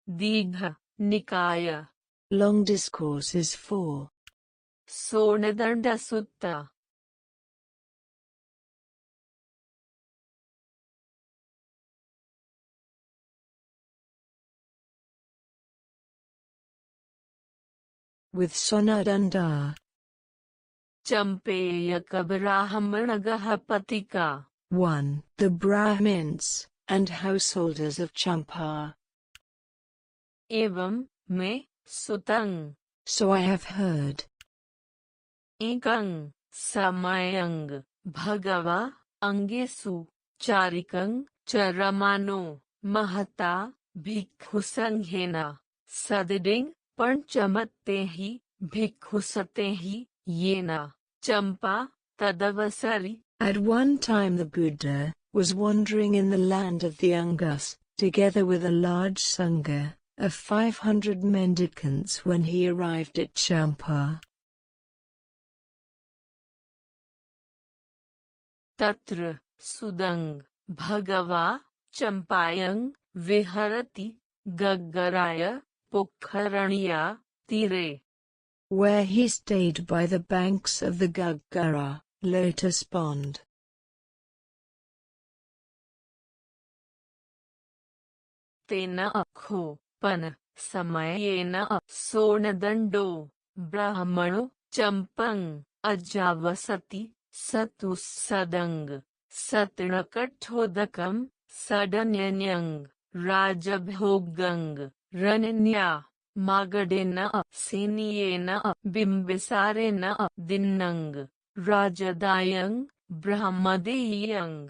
Digha Nikaya. Long discourses 4. Sonadanda Sutta. With Sonadanda. Champeya Brahmanagaha Patika. 1. The Brahmins and householders of Champa. Evam me Sutang. So I have heard. Ekang Samayang Bhagava Angesu Charikang Charamano Mahata Bhikkhusanghena Sadiding Panchamatehi Bhikkhusatehi Yena Champa Tadavasari. At one time the Buddha was wandering in the land of the Angas, together with a large Sangha of 500 mendicants when he arrived at Champa. Tatra Sudang Bhagava Champayang Viharati Gaggaraya Pokharaniya Tire. Where he stayed by the banks of the Gaggara, lotus pond. Tena akho pan samayena sonadando brahmano champang ajavasati satussadang satnakathodakam sadanyanyang rajabhogang rananya magadena siniyena bimbisarena dinnang rajadayang brahmadiyang.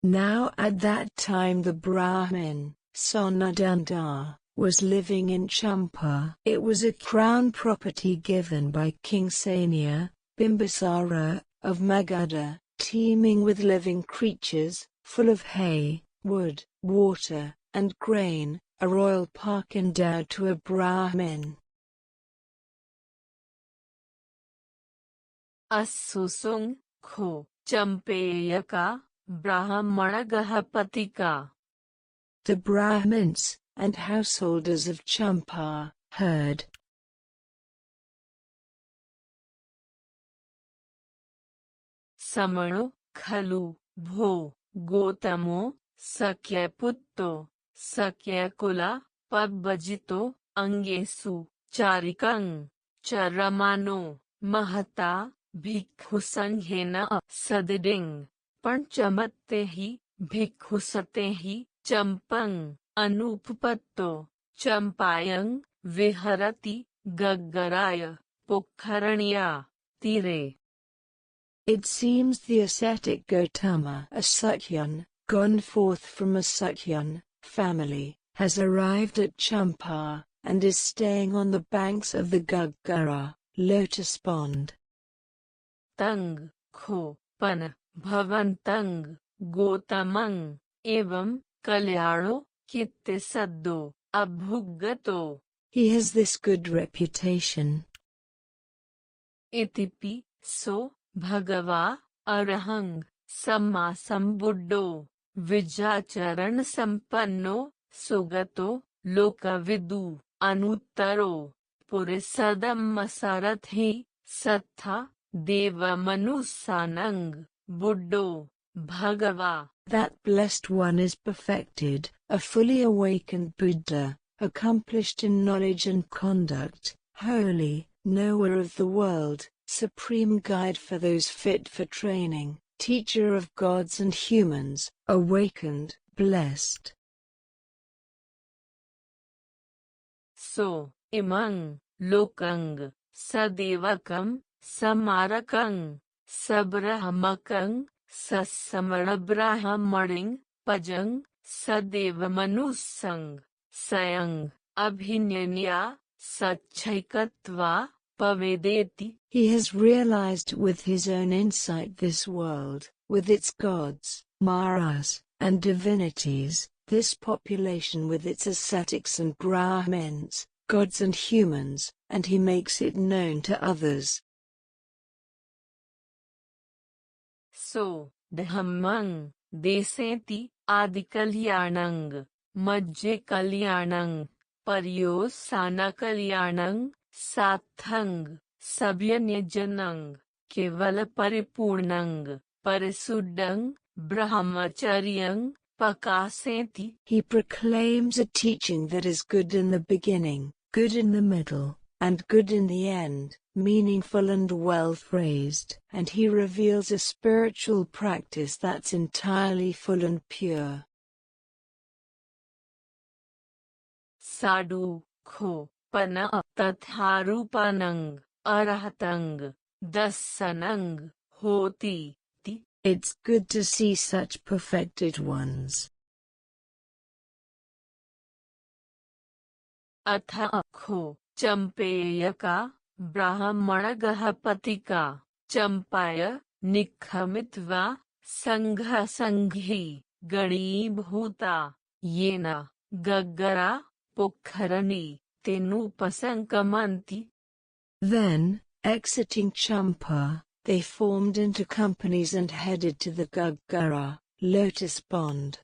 Now at that time the Brahmin, Sonadanda, was living in Champa. It was a crown property given by King Sanya, Bimbisara, of Magadha, teeming with living creatures, full of hay, wood, water, and grain, a royal park endowed to a Brahmin. Asusung Kho Champeyaka Brahmanagahapatika. The Brahmins and householders of Champa heard. Samano Khalu Bho Gotamo Sakyaputto Sakyakula Pabbajito Angesu Charikang Charamano Mahata Bhikkhusanghena Sadiding Panchamatehi Bhikkhusatehi Champang Anupapatto Champayang Viharati Gaggaraya Pokharaniya Tire. It seems the ascetic Gautama, a Sakyan, gone forth from a Sakyan family, has arrived at Champa, and is staying on the banks of the Gaggara, lotus pond. Tang Kho Pan Bhavantang Gotamang Evam Kalyano Kitte Saddo Abhugato. He has this good reputation. Itipi So Bhagava Arahang Samma Sambuddho Vijacharan Sampanno Sugato Lokavidu Anuttaro Purisadammasarathi Sattha Deva Manusanang Buddho Bhagava. That blessed one is perfected, a fully awakened Buddha, accomplished in knowledge and conduct, holy, knower of the world, supreme guide for those fit for training, teacher of gods and humans, awakened, blessed. So, imang, lokang, sadevakam, samarakang, sabrahamakang, sasamarabrahamaring, pajang, sadevamanusang, sayang, abhinyanya, sachaikatva, pavedeti. He has realized with his own insight this world, with its gods, maras, and divinities, this population with its ascetics and Brahmins, gods and humans, and he makes it known to others. So, Dhammang, देसेति आदिकल्याणं मज्जे कल्याणं पर्योसाना कल्याणं सात्थं सभ्यन्यजनं केवल परिपूर्णं परिशुद्धं ब्रह्मचर्यं पकासेति. He proclaims a teaching that is good in the beginning, good in the middle, and good in the end, meaningful and well phrased, and he reveals a spiritual practice that's entirely full and pure. Sadhu kho pana tatharupanang arahatang dasanang hoti ti. It's good to see such perfected ones. Atha kho champeyaka brahmanagahapati champaya nikhamitva sangha sanghi ganibhuta yena gaggara pokharani tenupasankamanti. Then, exiting Champa, they formed into companies and headed to the Gaggara, lotus pond.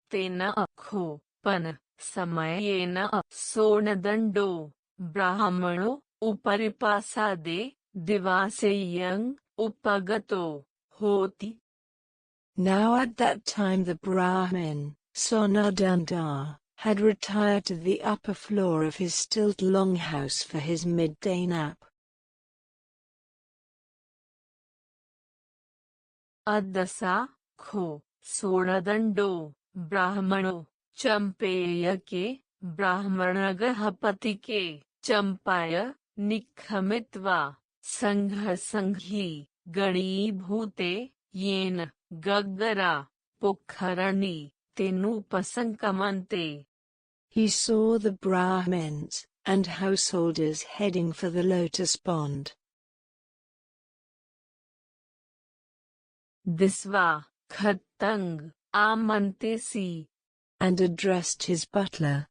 Tena kho pan samayena sonadando brahmano uparipasade divaseyang upagato hoti. Now at that time the Brahmin, Sonadanda, had retired to the upper floor of his stilt longhouse for his midday nap. Adasa kho sonadando brahmano champeyake brahmanagahapatike champaya nikhamitva sangha sanghi ganibhute yen gaggara pokharani tenupasankamante. He saw the Brahmins and householders heading for the lotus pond. Disva khattang amantesi, and addressed his butler.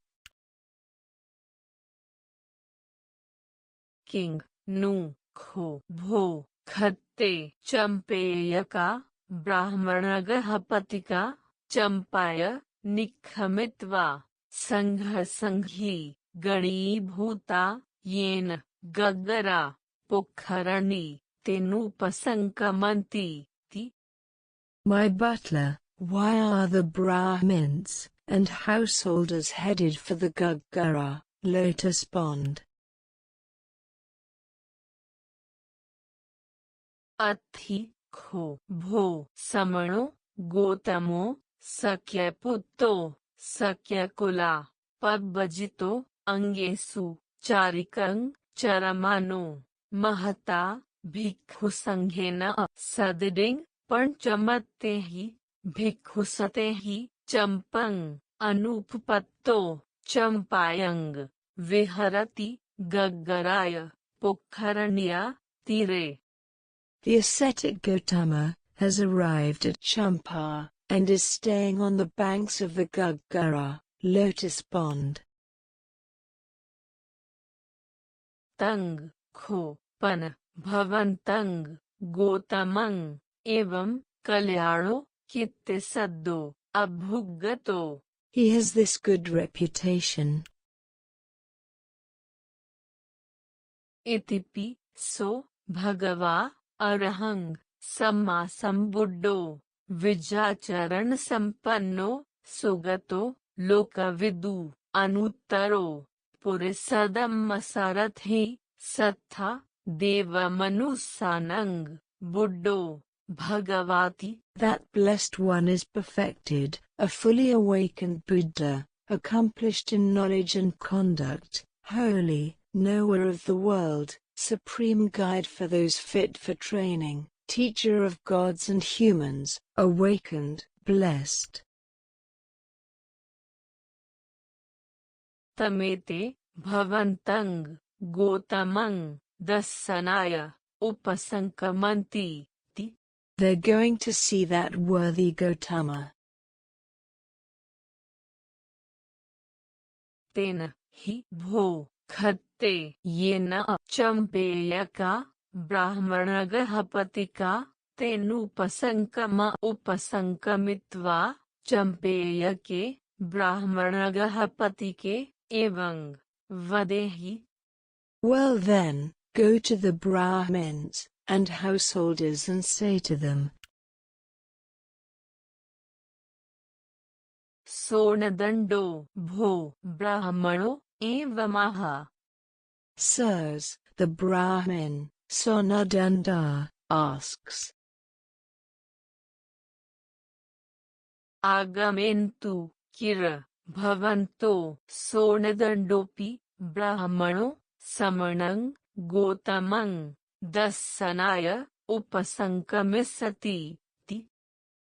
King nu kho bho khatte champeyaka brahmanagahapatika champaya nikhamitva sangha sanghi ganibhuta yen gaggara pokharani tenupasankamanti. My butler, why are the Brahmins and householders headed for the Gaggara, lotus pond? Athi kho bho samano gotamo sakyaputto sakyakula pabbajito angesu charikang charamano mahata bhikkhu sanghena sadiding panchamatte bhikkhusate champang anupapatto champayang viharati gaggaraya pokharanya tire. The ascetic Gautama has arrived at Champa and is staying on the banks of the Gaggara, lotus pond. Tang kho pan bhavantang gotamang evam kalyano kitte saddo abhugato. He has this good reputation. Itipi so bhagava arahang samma sambuddho vijacharan sampanno sugato lokavidu anuttaro purisadammasarathi sattha devamanusanang buddho bhagavati. That blessed one is perfected, a fully awakened Buddha, accomplished in knowledge and conduct, holy, knower of the world, supreme guide for those fit for training, teacher of gods and humans, awakened, blessed. Tamete bhavantang gotamang dasanaya upasankamanti. They're going to see that worthy Gautama. Tena hi bho khatte yena champeyaka ब्राह्मणगः पतिका तेनुपसंकम उपसंकमित्वा चंपेयके ब्राह्मणगः पतिके एवं वदेहि. Well then, go to the Brahmins and householders and say to them, सोनदंडो भो ब्राह्मणो एवमाह. Sirs, the Brahmin, Sonadanda, asks, आगमेन्तु किर भवन्तो सोनदंडोपि ब्राह्मणो समणं गोतमं दस्सनाय उपसंकमिष्यति.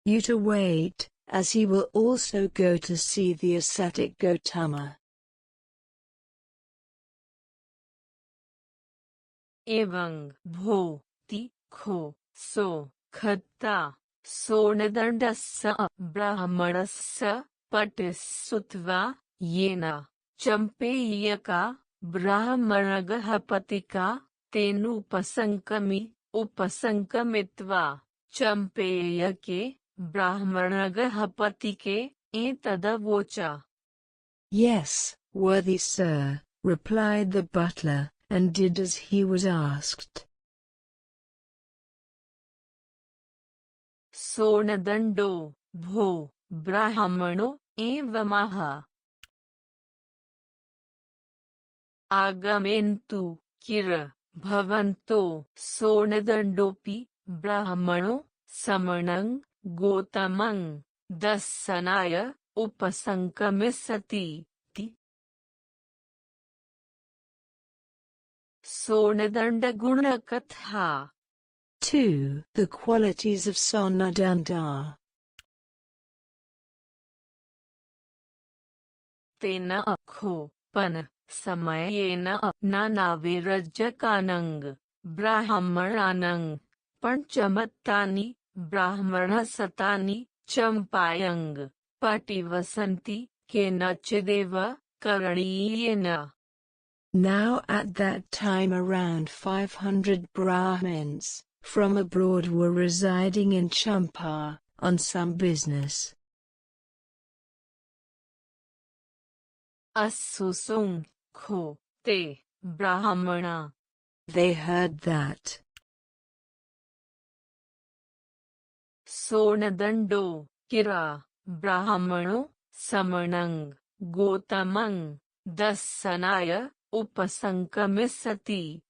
You to wait, as he will also go to see the ascetic Gotama. एवं भो खो सो खत्ता सोनदंडस्य ब्राह्मणस्य पटिस्सुत्वा येन चंपेयका ब्राह्मणगः पतिका उपसंकमित्वा चंपेयके ब्राह्मणगः पतिके एतदवोचा. Yes, worthy sir, replied the butler, and did as he was asked. सोनदंडो भो ब्राह्मणो एवमाह. आगमेन्तु किर भवन्तो सोनदंडोपि ब्राह्मणो समणं गोतमं दस्सनाय उपसंकमिष्यति. सोनदंडगुणकथा. 2. The qualities of Sonadanda. तेन अखो पन समयेन नानाविरज्जकानंग ब्राह्मणानंग पंचमत्तानि ब्राह्मणसतानि चंपायंग पटिवसन्ति केनचिदेव करणीयेन. Now at that time around 500 Brahmins from abroad were residing in Champa, on some business. Asusung kho te brahmana. They heard that Sonadando kira brahmano samanang gotamang dassanaya upasankamisati.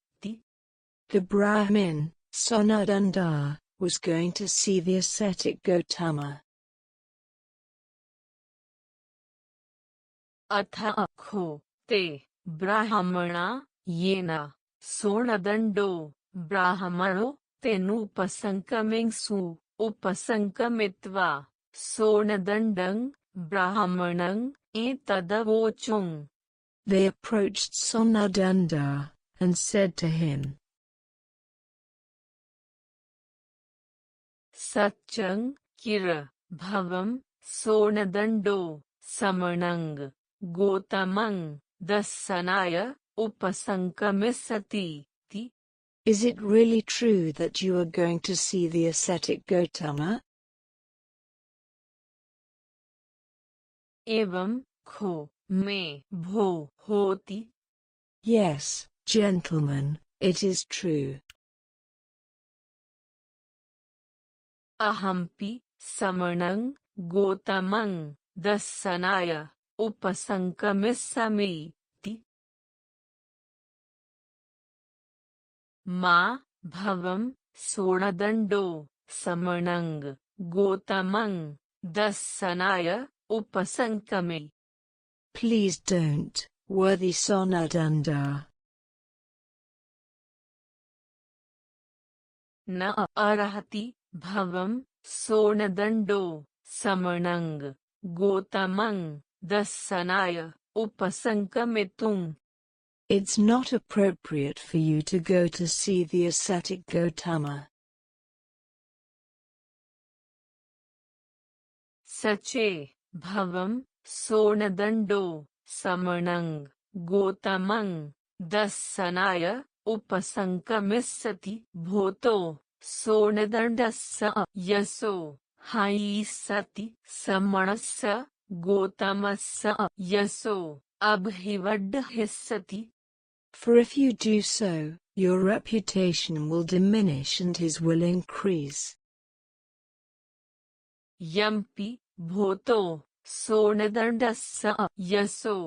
the Brahmin, Sonadanda, was going to see the ascetic Gotama. Atha akho te brahmana yena sonadando brahmano tenupasankamingsu upasankamitva sonadandang brahmanang etadavochung. They approached Sonadanda and said to him, Satchang kira bhavam sonadando samanang gotamang dassanaya upasankamisati. Is it really true that you are going to see the ascetic Gotama? Evam kho me bho hoti. Yes, gentlemen, it is true. Ahampi samanang gotamang dassanaya upasankamisami. Ma bhavam sonadando samanang gotamang dassanaya upasankame. Please don't, worthy Sonadanda. Na arahati bhavam sonadando samanang gotamang dassanaya upasankamitung. It's not appropriate for you to go to see the ascetic Gotama. Sache bhavam sonadando samanang gotamang dassanaya उपसंकमिष्यति भूतो सोणदण्डस्य यशो हायिष्यति समणस्य गोतमस्य यशो अभिवड्ढयिष्यति. For if you do so, your reputation will diminish and his will increase. यम्पि भूतो सोणदण्डस्य यशो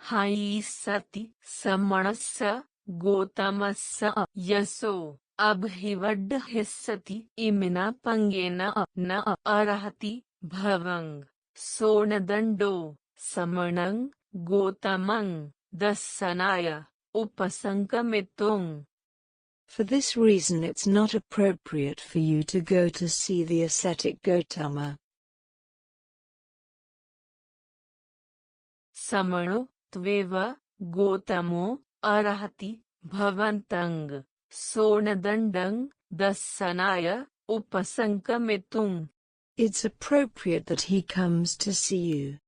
हायिष्यति समणस्य गोतमस्य यशो अभिवड्ढयिष्यति इमिना पंगेन न अर्हति भवं सोणदण्डो समणं गोतमं दर्शनाय उपसंकमितुं. For this reason it's not appropriate for you to go to see the ascetic Gotama. समणो त्वेव गोतमो अर्हति भवन्तं सोणदण्डं दर्शनाय उपसंकमितुं. It's appropriate that he comes to see you.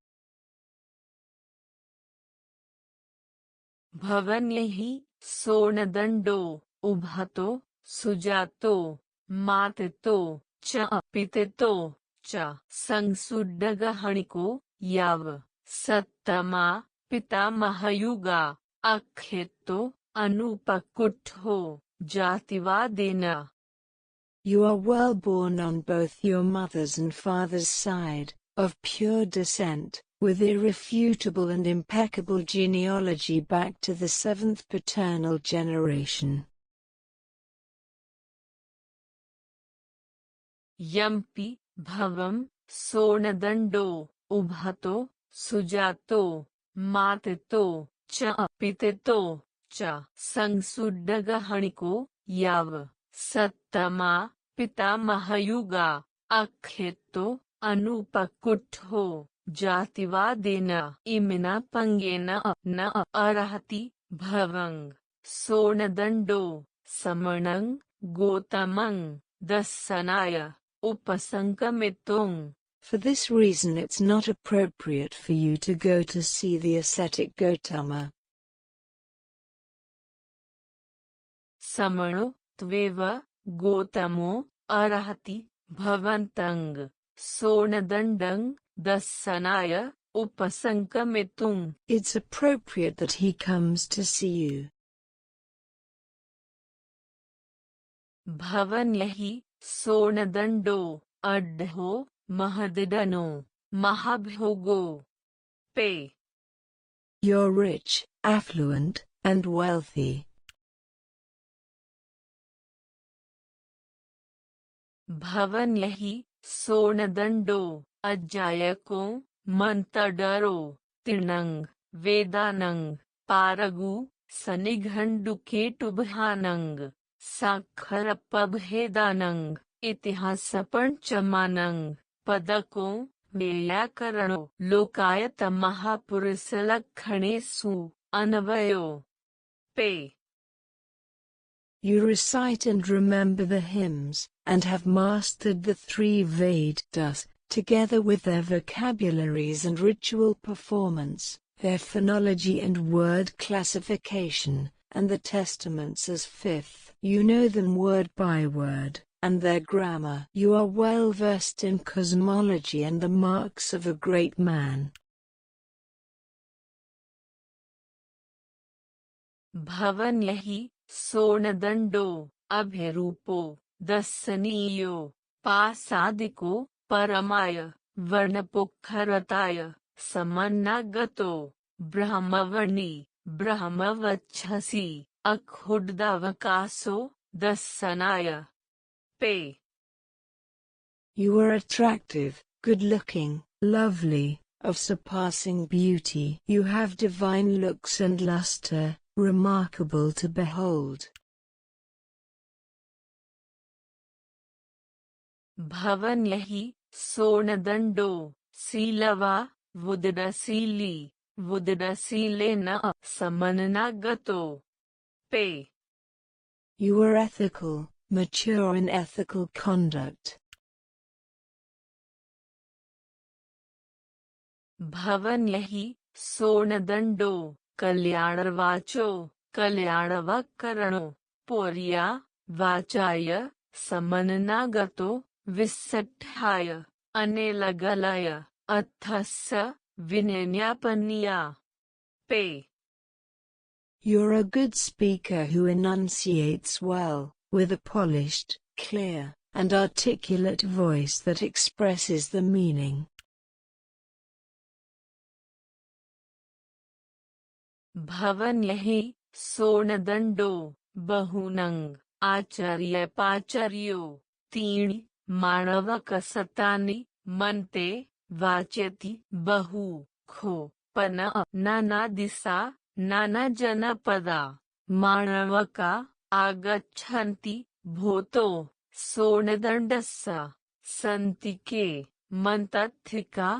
भवन्यहि सोणदण्डो उभतो सुजातो मातितो च पितितो च संसुड्डगहणिको याव सत्तमा पितामहयुगा अख्यतो अनुपकुट्ठो जातिवादेन. You are well born on both your mother's and father's side, of pure descent, with irrefutable and impeccable genealogy back to the seventh paternal generation. यम्पि भवं सोणदण्डो उभतो सुजातो मातितो च पितितो च संसुड्डगहणिको याव सत्तमा पितामहयुगा अख्यतो अनुपकुट्ठो जातिवादेन इमिना पंगेन न अर्हति भवं सोणदण्डो समणं गोतमं दर्शनाय उपसंकमितुं. For this reason it's not appropriate for you to go to see the ascetic Gotama. समणो त्वेव गोतमो अर्हति भवन्तं सोणदण्डं दर्शनाय उपसंकमितुं. It's appropriate that he comes to see you. भवन्यहि सोणदण्डो अड्ढो महदिडनो महाभोगो पे. You're rich, affluent, and wealthy. भवन्यहि सोणदण्डो अज्जायको मंतडरो तिर्णं वेदानं पारगु सनिघण्डुकेटुभ्यानं साक्षरपभेदानं इतिहासपञ्चमानं पदको व्याकरणो लोकायत महापुरुषलक्षणेषु अन्वयो पे. You recite and remember the hymns, and have mastered the three Vedas, together with their vocabularies and ritual performance, their phonology and word classification, and the testaments as fifth. You know them word by word, and their grammar. You are well versed in cosmology and the marks of a great man. भवन्यहि सोणदण्डो अभिरूपो दर्शनीयो पासादिको परमाय वर्णपोखरताय समन्नागतो ब्रह्मवर्णी ब्रह्मवक्षसि अक्षुब्धावकाशो दर्शनाय पे. You are attractive, good-looking, lovely, of surpassing beauty. You have divine looks and luster, remarkable to behold. भवन्यहि सोणदण्डो शीलवा वुदडशीली वुदडशीलेन समन्नागतो पे. You are ethical, mature in ethical conduct. भवन्यहि सोणदण्डो कल्याणवाचो कल्याणवकरणो पोरिया वाचाय समन्नागतो विसट्ठाय अनेलगलय अथस्य विनिन्यापनिया पे. You're a good speaker who enunciates well, with a polished, clear, and articulate voice that expresses the meaning. भवन्यहि सोणदण्डो बहुनङ् आचार्यपाचार्यो त्रीणि माणवकशतानि मन्ते वाचयति बहु खो पन नानादिशा नानाजनपदा माणवका आगच्छन्ति भूतो सोणदण्डस्य सन्ति के मन्तथिका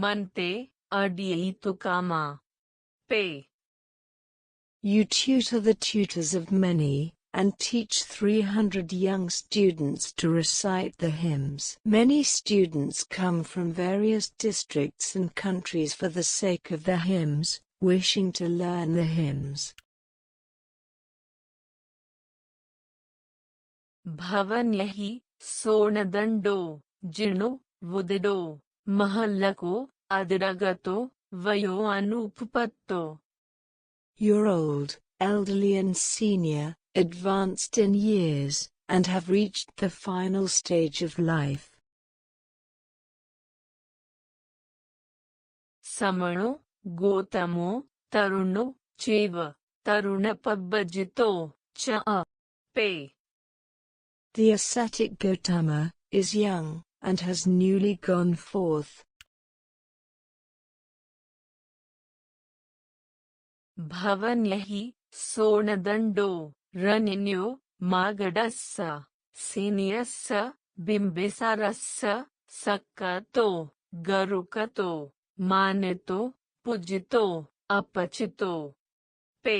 मन्ते अडियितुकामा पे. You tutor the tutors of many, and teach 300 young students to recite the hymns. Many students come from various districts and countries for the sake of the hymns, wishing to learn the hymns. भवन्यहि सोणदण्डो जिणो वुदिडो महल्लको अदिरगतो वयो अनुपपत्तो. You're old, elderly and senior, advanced in years, and have reached the final stage of life. समणो गोतमो तरुणो चैव तरुणपब्बजितो च पे. The ascetic Gautama is young, and has newly gone forth. भवन्यहि सोणदण्डो रनिन्यो मागडस्य सेनियस्य बिम्बिसारस्य सक्कतो गरुकतो मानितो पूजितो अपचितो पे.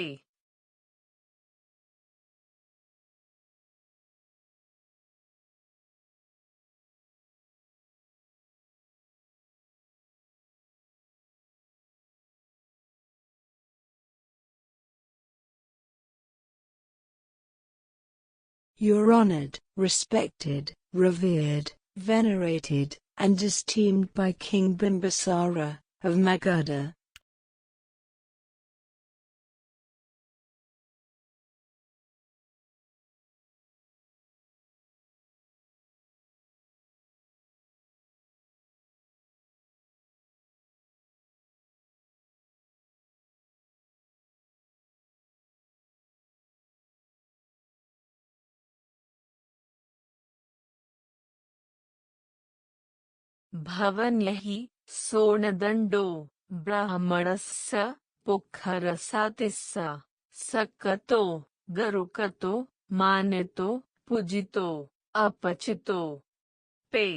You're honored, respected, revered, venerated, and esteemed by King Bimbisara of Magadha. भवन्यहि सोणदण्डो ब्राह्मणस्य पुखरसातिस्य सक्कतो गरुकतो मानितो पूजितो अपचितो पे.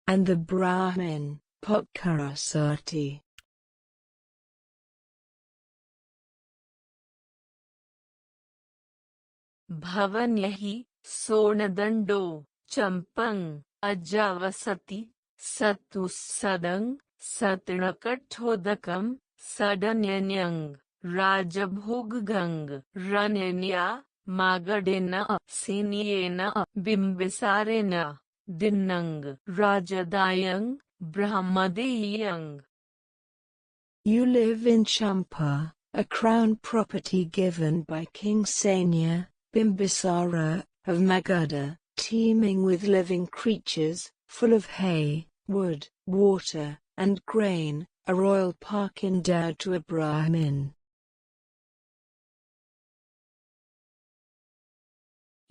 And the Brahmin, Pokharasati. भवन्यहि सोणदण्डो चम्पं अजावसति सतुसदं सतृणकठोदकं सडन्यन्यं राजभोगगं रण्यन्या मागडेन सेनियेन बिम्बिसारेण दिन्नं राजदायं ब्रह्मदेयं. You live in Champa, a crown property given by King Sanya, Bimbisara of Magadha, teeming with living creatures, full of hay, wood, water, and grain, a royal park endowed to a Brahmin.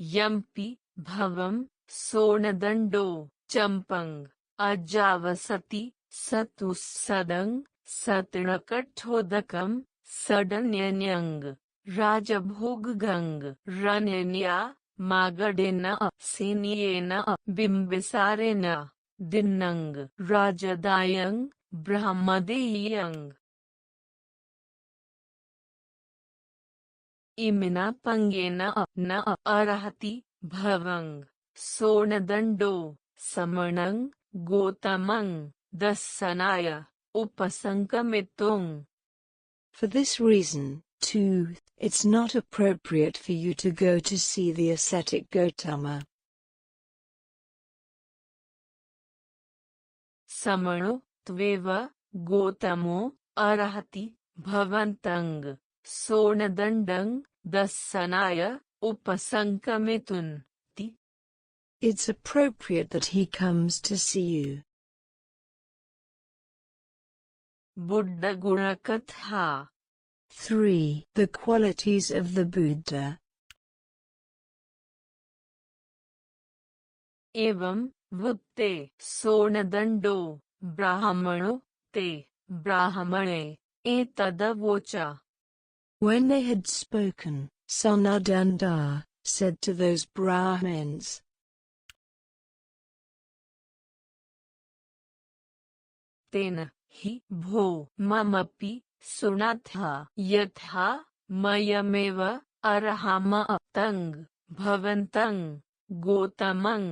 Yampi bhavam sonadando champang ajavasati satussadang satnakathodakam sadanyanyang rajabhoggang rananya magadena seniyena bimbisarena dinnang rajadayang brahmadeyang. Imina pangena na arahati bhavang sonadando samanang gotamang dasanaya upasankamitong. For this reason, 2. It's not appropriate for you to go to see the ascetic Gautama. समणो त्वेव गोतमो अर्हति भवन्तं सोणदण्डं दस्सनाय उपसंकमितुं. It's appropriate that he comes to see you. Buddha गुणकथा. 3. The qualities of the Buddha. एवं वुत्ते सोणदण्डो ब्राह्मणो ते ब्राह्मणे एतदवोचा. When they had spoken, Sonadanda said to those Brahmins, तेन हि भो ममपि सुनाथा यथा मयमेव अर्हामतं भवन्तं गोतमं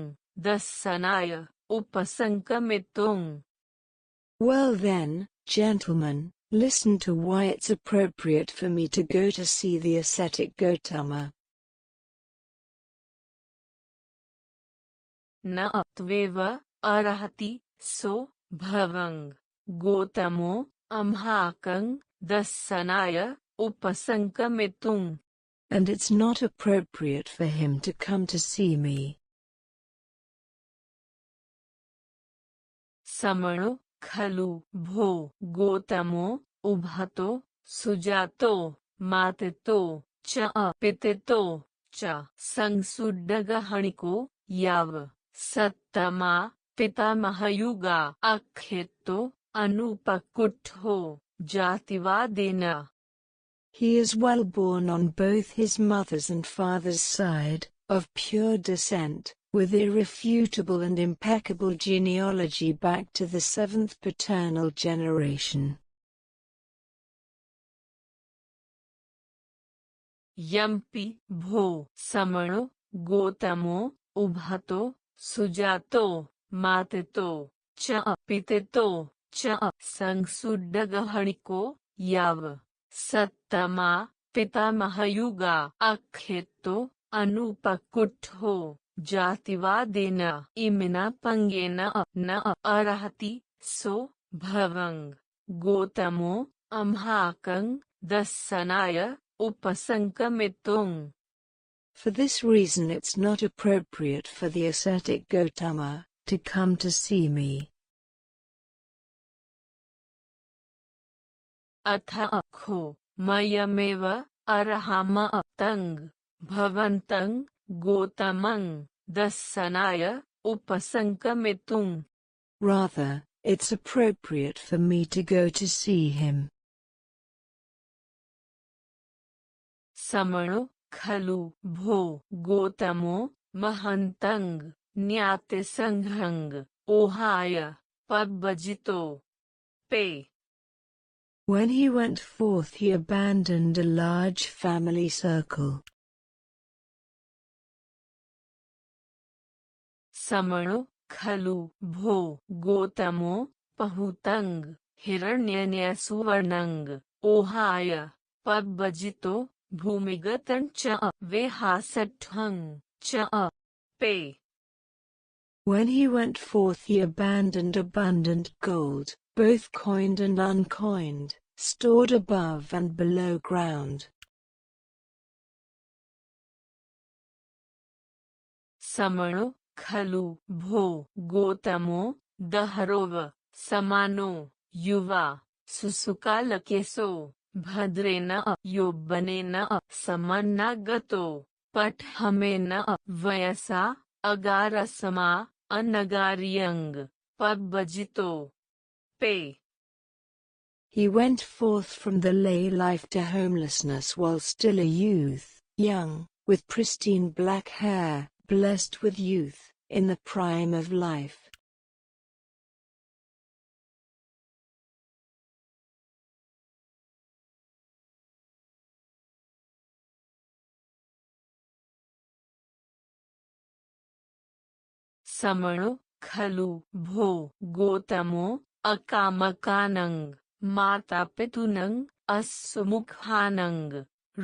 दस्सनाय उपसंकमितुं. Well then, gentlemen, listen to why it's appropriate for me to go to see the ascetic Gautama. न त्वेव अर्हति सो भवं गोतमो अम्हाकं दस्सनाय उपसंकमितुं. And it's not appropriate for him to come to see me. समणो खलु भो गोतमो उभतो सुजातो मातितो च पितितो च संसुड्डगहणिको याव सत्तमा पितामहयुगा अख्यतो अनुपकुट्ठो जातिवादेन. He is well born on both his mother's and father's side, of pure descent, with irrefutable and impeccable genealogy back to the 7th paternal generation. यम्पि भो समणो गोतमो उभतो सुजातो मातितो च पितितो च संसुड्डगहणिको याव सत्तमा पितामहयुगा अख्यतो अनुपकुट्ठो जातिवादेन इमिना पंगेन न अर्हति सो भवं गोतमो अम्हाकं दस्सनाय उपसंकमितुं. For this reason it's not appropriate for the ascetic Gautama to come to see me. अथ खो मयमेव अर्हामतं भवन्तं गोतमं दस्सनाय उपसंकमितुं. Rather, it's appropriate for me to go to see him. समणो खलु भो गोतमो महन्तं न्यातिसंघं ओहाय पब्बजितो पे. When he went forth he abandoned a large family circle. समणो खलु भो गोतमो पहुतं हिरण्यन्यसुवर्णं ओहाय पब्बजितो भूमिगतं च वेहासठं च पे. When he went forth he abandoned abundant gold, both coined and uncoined, stored above and below ground. समणो खलु भो गोतमो दहरोव समानो युवा सुसुकालकेसो भद्रेन यौवनेन समन्नागतो पट्हमेन वयसा अगारसमा अनगारियंग पब्बजितो पे. He went forth from the lay life to homelessness while still a youth, young, with pristine black hair, blessed with youth, in the prime of life. समणो खलु भो गोतमो अकामकानं मातापितुनं असुमुखानंग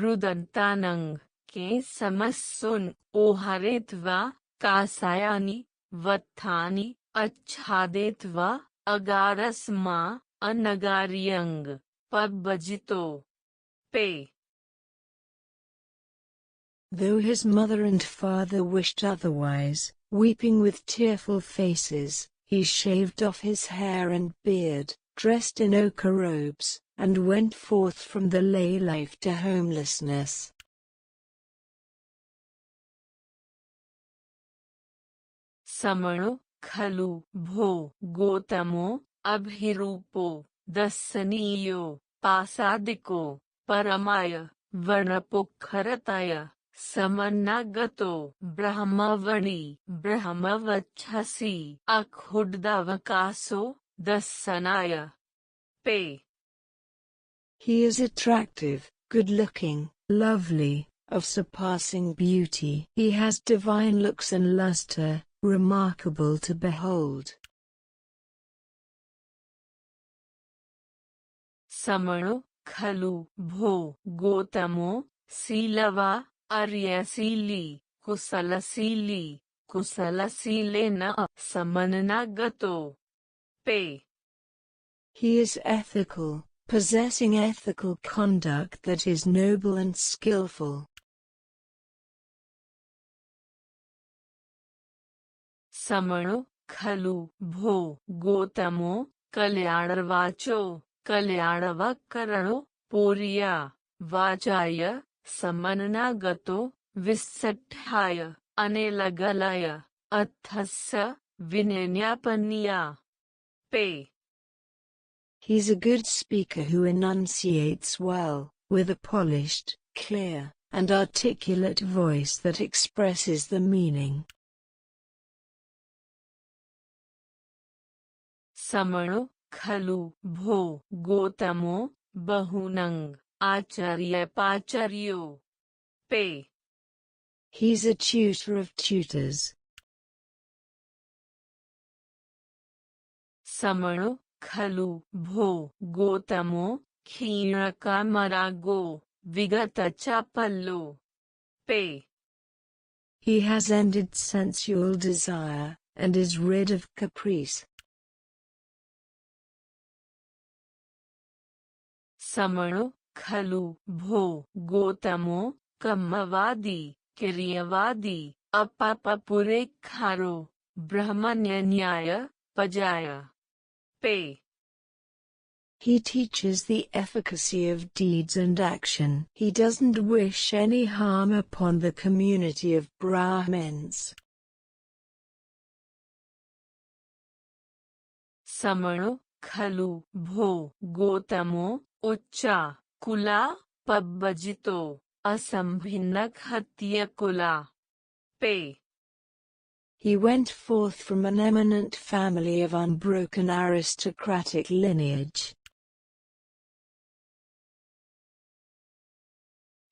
रुदंतानंग के समस्सुन ओहरेत्वा कासायानि वत्थानि अच्छादेत्वा अगारस्मा अनगारियंग पब्बजितो पे. Though his mother and father wished otherwise, weeping with tearful faces, he shaved off his hair and beard, dressed in ochre robes, and went forth from the lay life to homelessness. समणो खलु भो गोतमो अभिरूपो दर्शनीयो पासादिको परमाय वर्णपोखरताय समन्नागतो ब्रह्मवणि ब्रह्मवच्छसि अखुड्दावकाशो दर्शनाय पे. He is attractive, good-looking, lovely, of surpassing beauty. He has divine looks and luster, remarkable to behold. समणो खलु भो गोतमो शीलवा अर्यशीली कुशलशीली कुशलशीलेन समन्नागतो पे. He is ethical, possessing ethical conduct that is noble and skillful. समणो खलु भो गोतमो कल्याणवाचो कल्याणवकरणो पोरिया वाचाय समन्नागतो विसट्ठाय अनेलगलय अथस्य विनयन्यापन्या पे. He's a good speaker who enunciates well, with a polished, clear, and articulate voice that expresses the meaning. समणो खलु भो गोतमो बहुनंग आचार्य पाचर्यो पे. He's a tutor of tutors. समणो खलु भो गोतमो क्षीणकामरागो विगतचापल्लो पे. He has ended sensual desire, and is rid of caprice. समणो खलु भो गोतमो कम्मवादी किरियवादी अपापपुरे खारो ब्रह्मण्यन्याय पजाय पे. He teaches the efficacy of deeds and action. He doesn't wish any harm upon the community of Brahmins. समणो खलु भो गोतमो उच्चा कुला पब्बजितो असंभिन्नक हत्य कुला पे. He went forth from an eminent family of unbroken aristocratic lineage.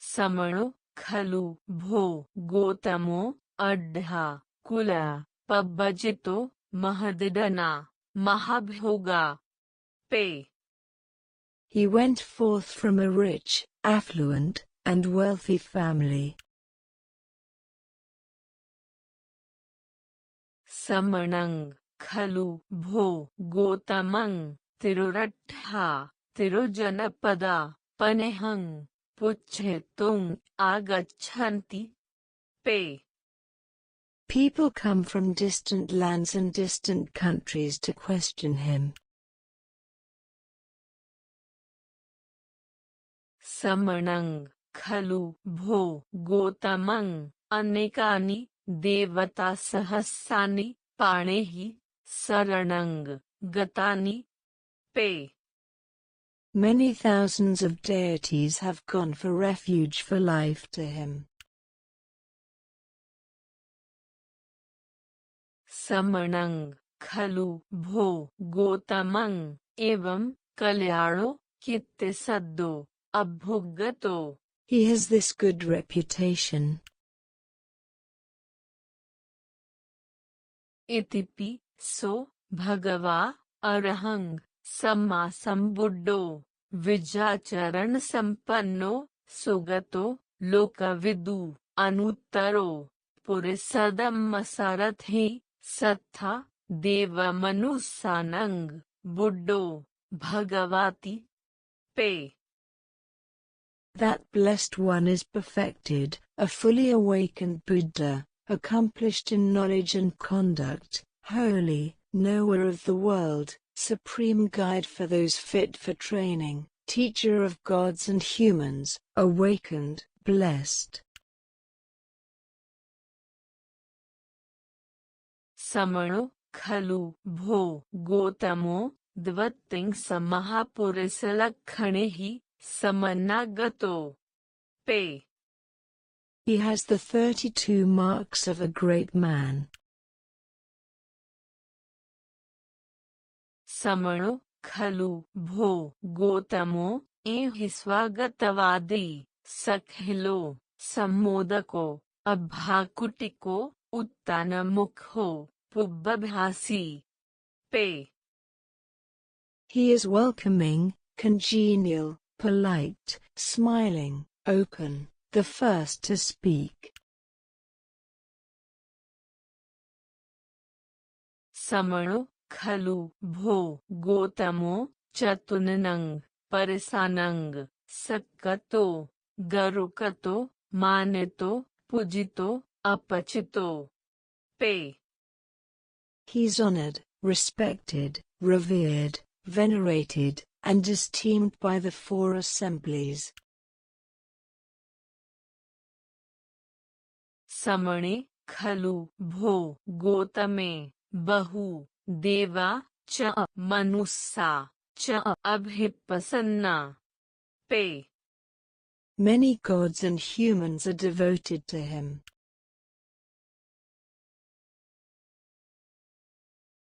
समणो खलु भो गोतमो अड्ढा कुला पब्बजितो महदिडना महाभोगा पे. He went forth from a rich, affluent, and wealthy family. समणंग खलु भो गोतमंग तिरुरट्ठा तिरुजनपदा पनेहंग पुच्छेतुंग आगच्छन्ति पे. People come from distant lands and distant countries to question him. समणंग खलु भो गोतमंग अनेकानि देवता सहस्रानि पाणेहि शरणंग गतानि पे. Many thousands of deities have gone for refuge for life to him. समणंग खलु भो गोतमंग एवं कल्याणो कित्तिसद्दो अभुगतो. He has this good reputation. इतिपि सो भगवा अरहंग सम्मा सम्बुद्धो विजाचरण संपन्नो सुगतो लोकविदु अनुत्तरो पुरिसदम सारथि सत्था देवमनुसानंग बुड्डो भगवाति पे. That blessed one is perfected, a fully awakened Buddha, accomplished in knowledge and conduct, holy, knower of the world, supreme guide for those fit for training, teacher of gods and humans, awakened, blessed. समणो खलु भो गोतमो द्वत्तिंस महापुरुषलक्षणे समन्नागतो पे. He has the 32 marks of a great man. समणो खलु भो गोतमो एहि स्वागतवादी सखिलो सम्मोदको अभाकुटिको उत्तानमुखो पुब्बभासी पे. He is welcoming, congenial, polite, smiling, open, the first to speak. समणो खलु भो गोतमो चतुनंग परिसानंग सक्कतो गरुकतो मानितो पूजितो अपचितो पे. He is honored, respected, revered, venerated, and esteemed by the four assemblies. समणे खलु भो गोतमे बहु देवा च मनुस्सा च अभिप्रसन्ना पे. Many gods and humans are devoted to him.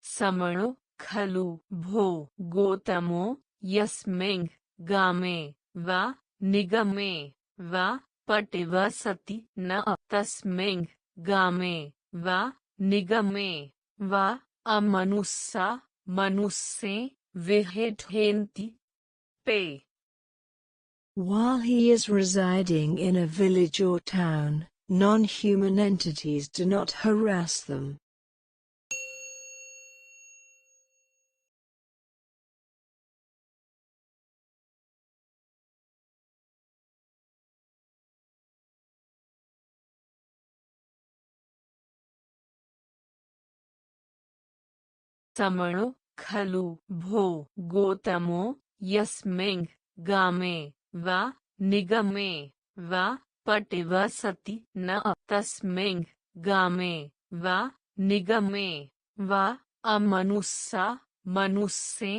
समणो खलु भो गोतमो यस्मिन् गामे वा निगमे वा पटिवसति न तस्मिन् गामे वा निगमे वा अमनुस्सा मनुस्से विहितेन्ति पे. While he is residing in a village or town, non-human entities do not harass them. समणो खलु भो गोतमो यस्मिन् गामे वा निगमे वा पटिवसति न तस्मिन् गामे वा निगमे वा अमनुस्सा मनुस्से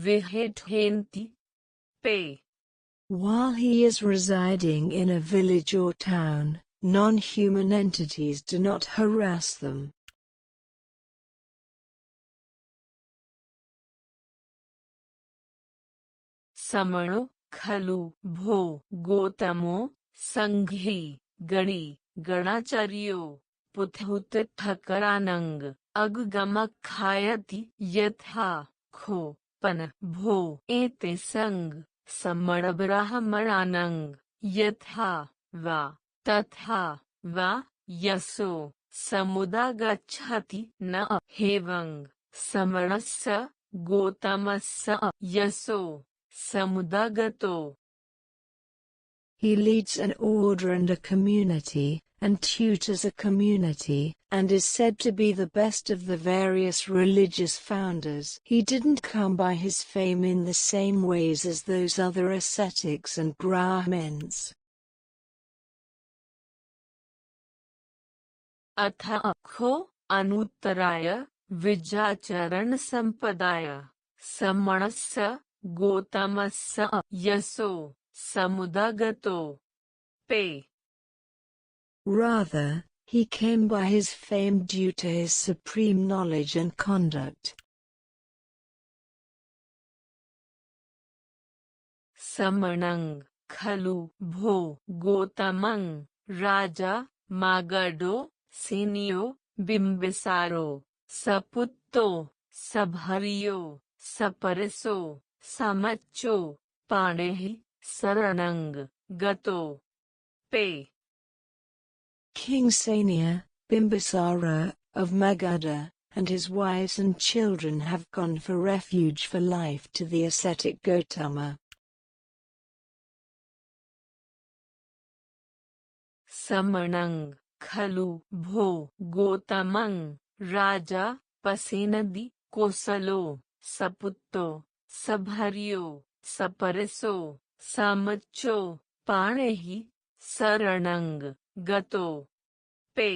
विहितेन्ति पे. While he is residing in a village or town, non-human entities do not harass them. समणो खलु भो गोतमो संघी गणी गणाचार्यो पुथुत ठकरानंग अगगमखायति यथा खो पन भो एते संग समण ब्राह्मणानंग यथा वा तथा वा यशो समुदागच्छति न हेवंग समणस्य गोतमस्य यशो samudagato. He leads an order and a community, and tutors a community, and is said to be the best of the various religious founders. He didn't come by his fame in the same ways as those other ascetics and Brahmins. Atha akho anuttaraya vijacharan sampadaya samanasya गोतमस्य Yesso samudagato पे. Rather, he came by his fame due to his supreme knowledge and conduct. Samanang खलु भो गोतमं राजा मागधो सेनियो बिंबिसारो सपुत्तो सभरियो सपरसो समच्चो पाणेहि शरणं गतो पे. King Sania, Bimbisara, of Magadha, and his wives and children have gone for refuge for life to the ascetic Gotama. समणं खलु भो गोतमं राजा पसेनदि कोसलो सपुत्तो सभर्यो सपरसो समच्चो पाणेहि शरणं गतो पे.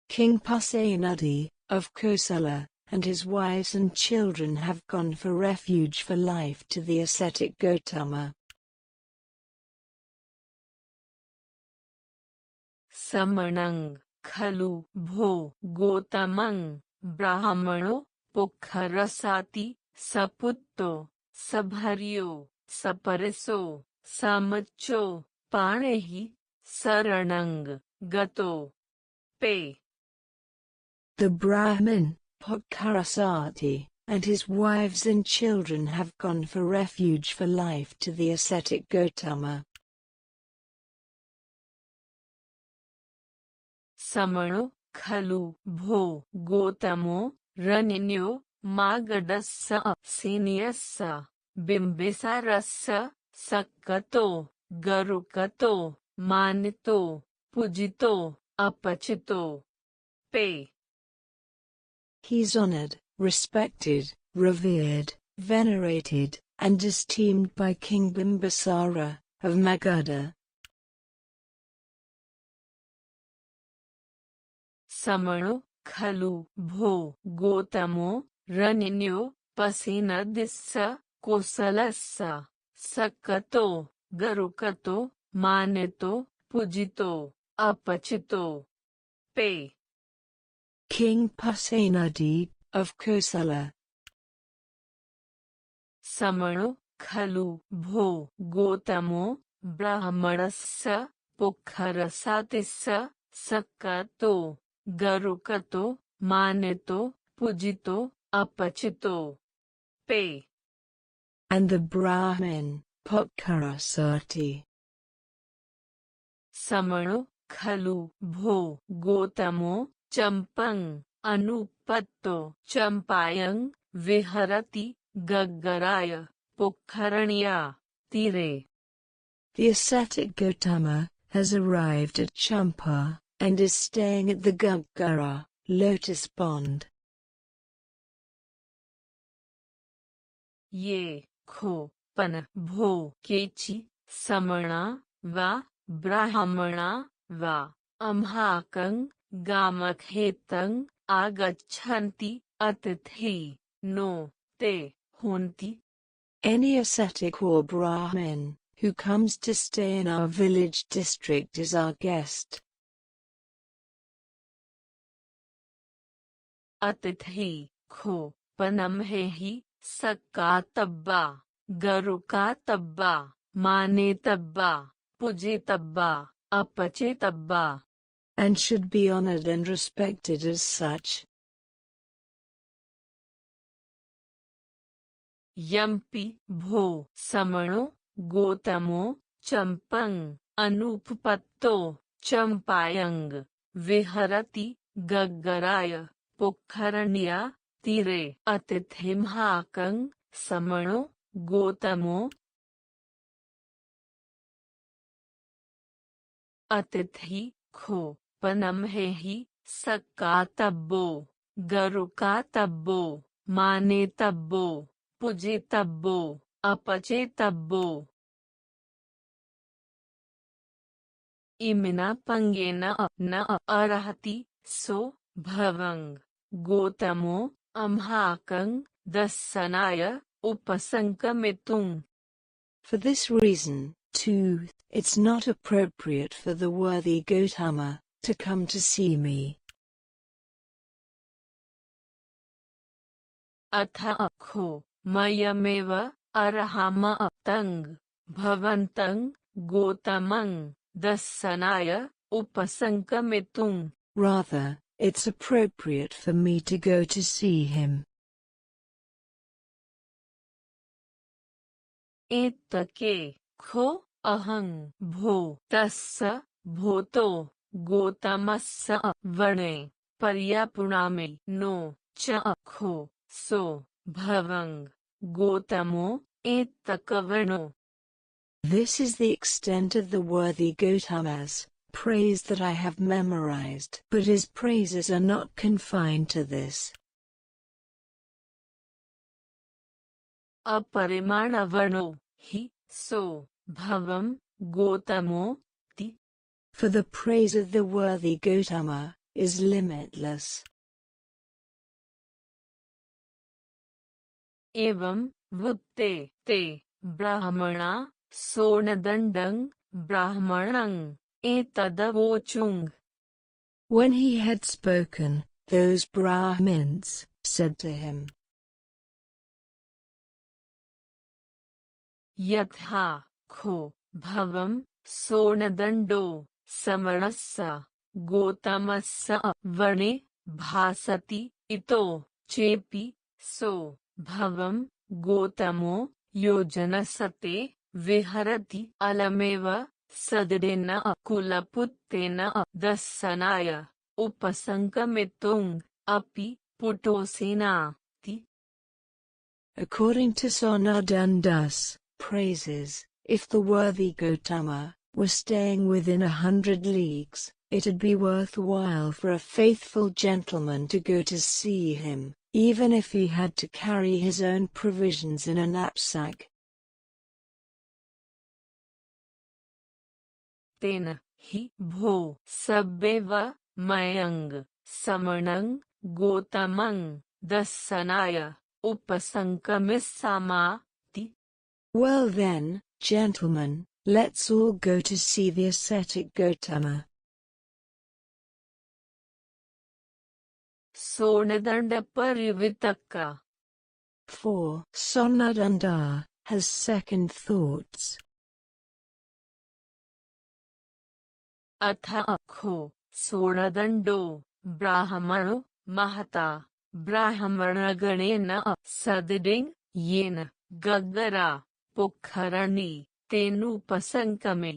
King Pasenadi, of Kosala, and his wives and children have gone for refuge for life to the ascetic Gotama. समणं खलु भो गोतमं ब्राह्मणो पुखरसाति सपुत्तो सभर्यो सपरसो समच्चो पाणेहि शरणं गतो पे. The Brahmin, Potkarasati, and his wives and children have gone for refuge for life to the ascetic Gotama. समणो खलु भो गोतमो रनिन्यो मागधस्य सेनियस्य बिम्बिसारस्य सक्कतो गरुकतो मानितो पूजितो अपचितो पे. He is honored, respected, revered, venerated, and esteemed by King Bimbisara, of Magadha. समणो खलु भो गोतमो रनिन्यो पसेनदिस्य कोसलस्य सक्कतो गरुकतो मानितो पूजितो अपचितो पे. King Pasenadi, of Kosala. समणो खलु भो गोतमो ब्राह्मणस्य पुखरसातिस्य सक्कतो गरुकतो मानितो पूजितो अपचितो पे. And the Brahmin, Potkarasati. समणो खलु भो गोतमो चंपं अनुपत्तो चंपायं विहरति गग्गराय पुखरण्या तीरे. The ascetic Gotama has arrived at Champa, and is staying at the Gaggara, lotus pond. ये खो पन भो केचि समणा वा ब्राह्मणा वा अम्हाकं गामखेतं आगच्छन्ति अतिथि नो ते होन्ति. Any ascetic or Brahmin who comes to stay in our village district is our guest. अतिथि खो पनम्हेहि सक्कातब्बा गरुकातब्बा मानेतब्बा पूजितब्बा अपचेतब्बा. And should be honored and respected as such. यम्पि भो समणो गोतमो चंपं अनुपपत्तो चंपायं विहरति गग्गराय पुखरण्या तीरे अतिथिमहाकं समणो गोतमो. अतिथि खो पनम्हेहि सक्कातब्बो गरुकातब्बो मानेतब्बो पूजितब्बो अपचेतब्बो. इमिना पंगेन न अर्हति सो भवं गोतमो अम्हाकं दस्सनाय उपसंकमितुं. For this reason, too, it's not appropriate for the worthy Gotama to come to see me. अथ खो मयमेव अर्हामतं भवन्तं गोतमं दस्सनाय उपसंकमितुं. Rather, it's appropriate for me to go to see him. एतके खो अहं भो तस्स भोतो गोतमस्स वणे पर्यापुणामि नो च खो सो भवंग गोतमो एतकवणो. This is the extent of the worthy Gautama's praise that I have memorized. But his praises are not confined to this. अपरिमाणवर्णो हि सो भवं गोतमो ति. For the praise of the worthy Gautama is limitless. एवं वुत्ते ते ब्राह्मणा सोनदण्डं ब्राह्मणं एतदवोचुंग. When he had spoken, those Brahmins said to him, यथा खो भवं सोनदण्डो समणस्स गोतमस्स वणे भासति इतो चेपि सो भवं गोतमो योजनसते विहरति अलमेव सदृढेन कुलपुत्तेन दस्सनाय उपसंकमितुं अपि पुटोसेनाति. According to Sonadanda's praises, if the worthy Gautama were staying within 100 leagues, it'd be worthwhile for a faithful gentleman to go to see him, even if he had to carry his own provisions in a knapsack. तेन हि भो सब्बेव Mayank समणं गोतमं दस्सनाय उपसंकमिस्सामाति. Well then, gentlemen, let's all go to see the ascetic Gautama. सोनदंड परिवितक्का. For Sonadanda has second thoughts. अथ खो सोनदंडो ब्राह्मणो महता ब्राह्मणगणेन सदृढेन येन गग्गरा Pokharni तेनुपसंकमे.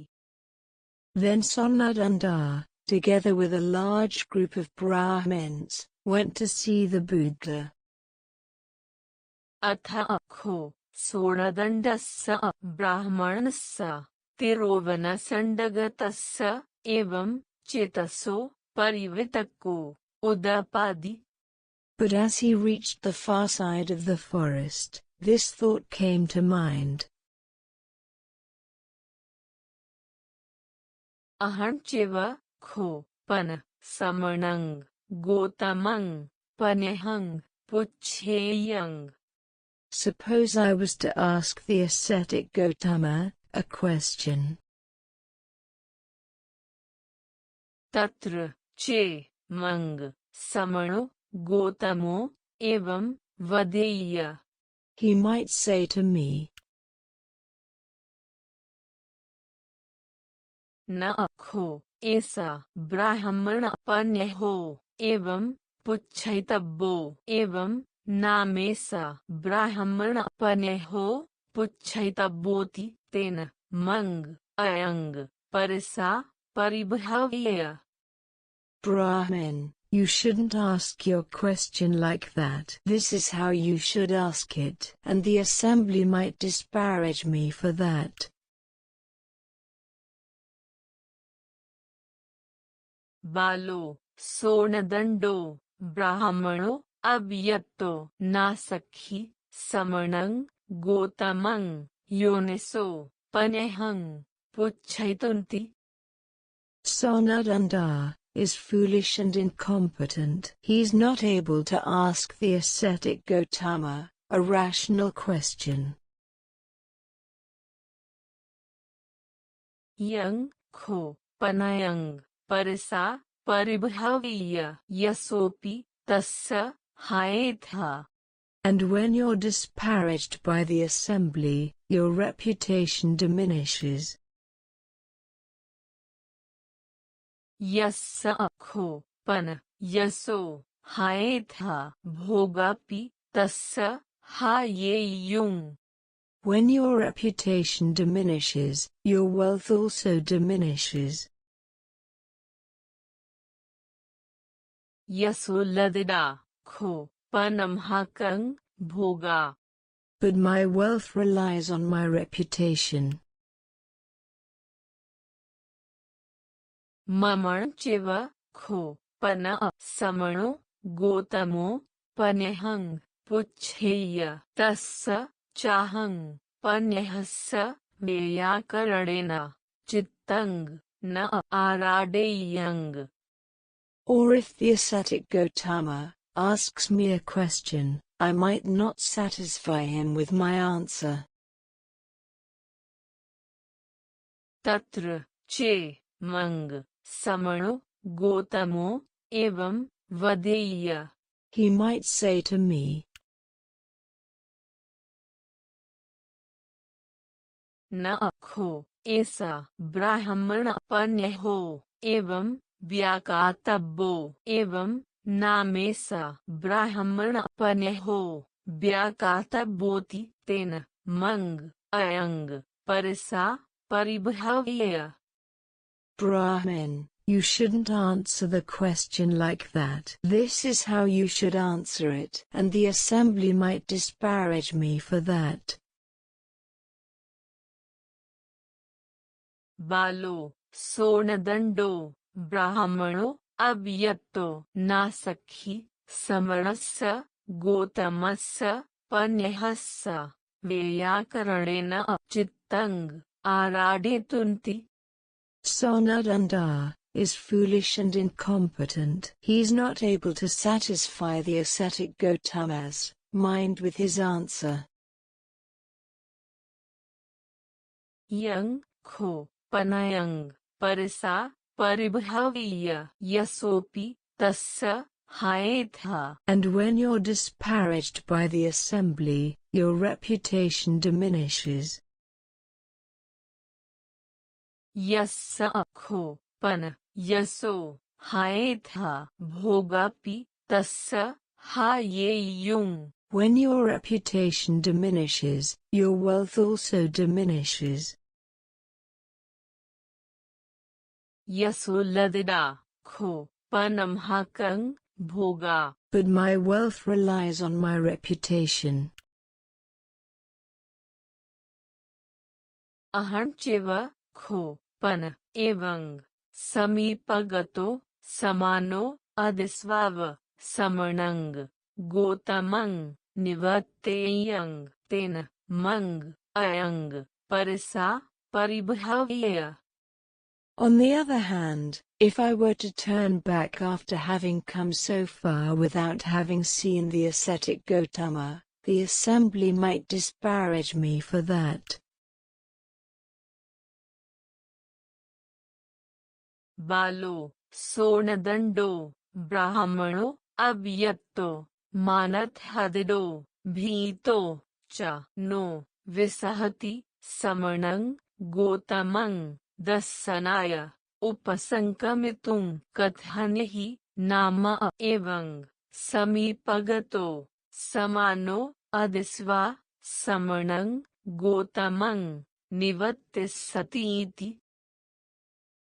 Then Sonadanda, together with a large group of Brahmins, went to see the Buddha. अथ खो सोनदंडस्य ब्राह्मणस्य तिरोवनसंडगतस्य एवं चेतसो परिवितक्को उदपादि. But as he reached the far side of the forest, this thought came to mind. अहंचेव खो पन समणं गोतमं पन्यहं पुच्छेयं. Suppose I was to ask the ascetic Gautama a question. तत्र चे मंग समणो गोतमो एवं वदेय. He might say to me, न खो ऐसा ब्राह्मण पन्यहो एवं पुच्छैतब्बो एवं नामेसा ब्राह्मण पन्यहो पुच्छैतब्बोति तेन मंग अयंग Parsa परिभव्य. Brahmin, you shouldn't ask your question like that. This is how you should ask it, and the assembly might disparage me for that. बालो सोनदंडो ब्राह्मणो अभियतो नासखी समणं गोतमं योनिसो पन्यहं पुच्छैतुन्ति. Sonadanda is foolish and incompetent. He's not able to ask the ascetic Gautama a rational question. Yang खो पनयं परसा परिभव्य यशोपि तस्य हायेथा. And when you're disparaged by the assembly, your reputation diminishes. यस्य खो पन यशो हायेथा भोगापि तस्य हायेयुं. When your reputation diminishes, your wealth also diminishes. Yasulladida, kho, panamhakang, bhoga. But my wealth relies on my reputation. Mamarchiva, kho, pana, samano, gotamo, panehang, puchheya, tassa, chahang, panehassa, vyakaradena, chittang, na aradeyang. Or if the ascetic Gautama asks me a question, I might not satisfy him with my answer. Tatra, che, mang, samano, gotamo, evam, vadeya. He might say to me, Na kho, esa, brahmana paneho, evam, vyakatabbo, evam, namesa, brahmana paneho, vyakatabboti, tena, mang, ayang, parisa, paribhavya. Brahmin, you shouldn't answer the question like that. This is how you should answer it, and the assembly might disparage me for that. Balo, sonadando, brahmano, abhyatto, nasakhi, samarassa, gotamassa, panehassa, vyakaranena, chittang, aradetunti. Sonadanda is foolish and incompetent. He's not able to satisfy the ascetic Gautama's mind with his answer. Yang, kho, panayang, parisa, paribhavya, yasopi, tassa, haetha. And when you're disparaged by the assembly, your reputation diminishes. Yassa kho, pana, yaso, haetha, bhogapi, tassa, hayeyung. When your reputation diminishes, your wealth also diminishes. Yasulladida, kho, panamhakang, bhoga. But my wealth relies on my reputation. Ahancheva, kho, pana, evang, samipagato, samano, adisvava, samanang, gotamang, nivatteyang, tena, mang, ayang, parisa, paribhavya. On the other hand, if I were to turn back after having come so far without having seen the ascetic Gautama, the assembly might disparage me for that. Balo, sonadando, brahmano, abhyatto, manathadido, bhito, cha, no, visahati, samanang, gotamang, dassanaya, upasankamitung, kathanyahi, nama evang, samipagato, samano, adisva, samanang, gotamang, nivattissati.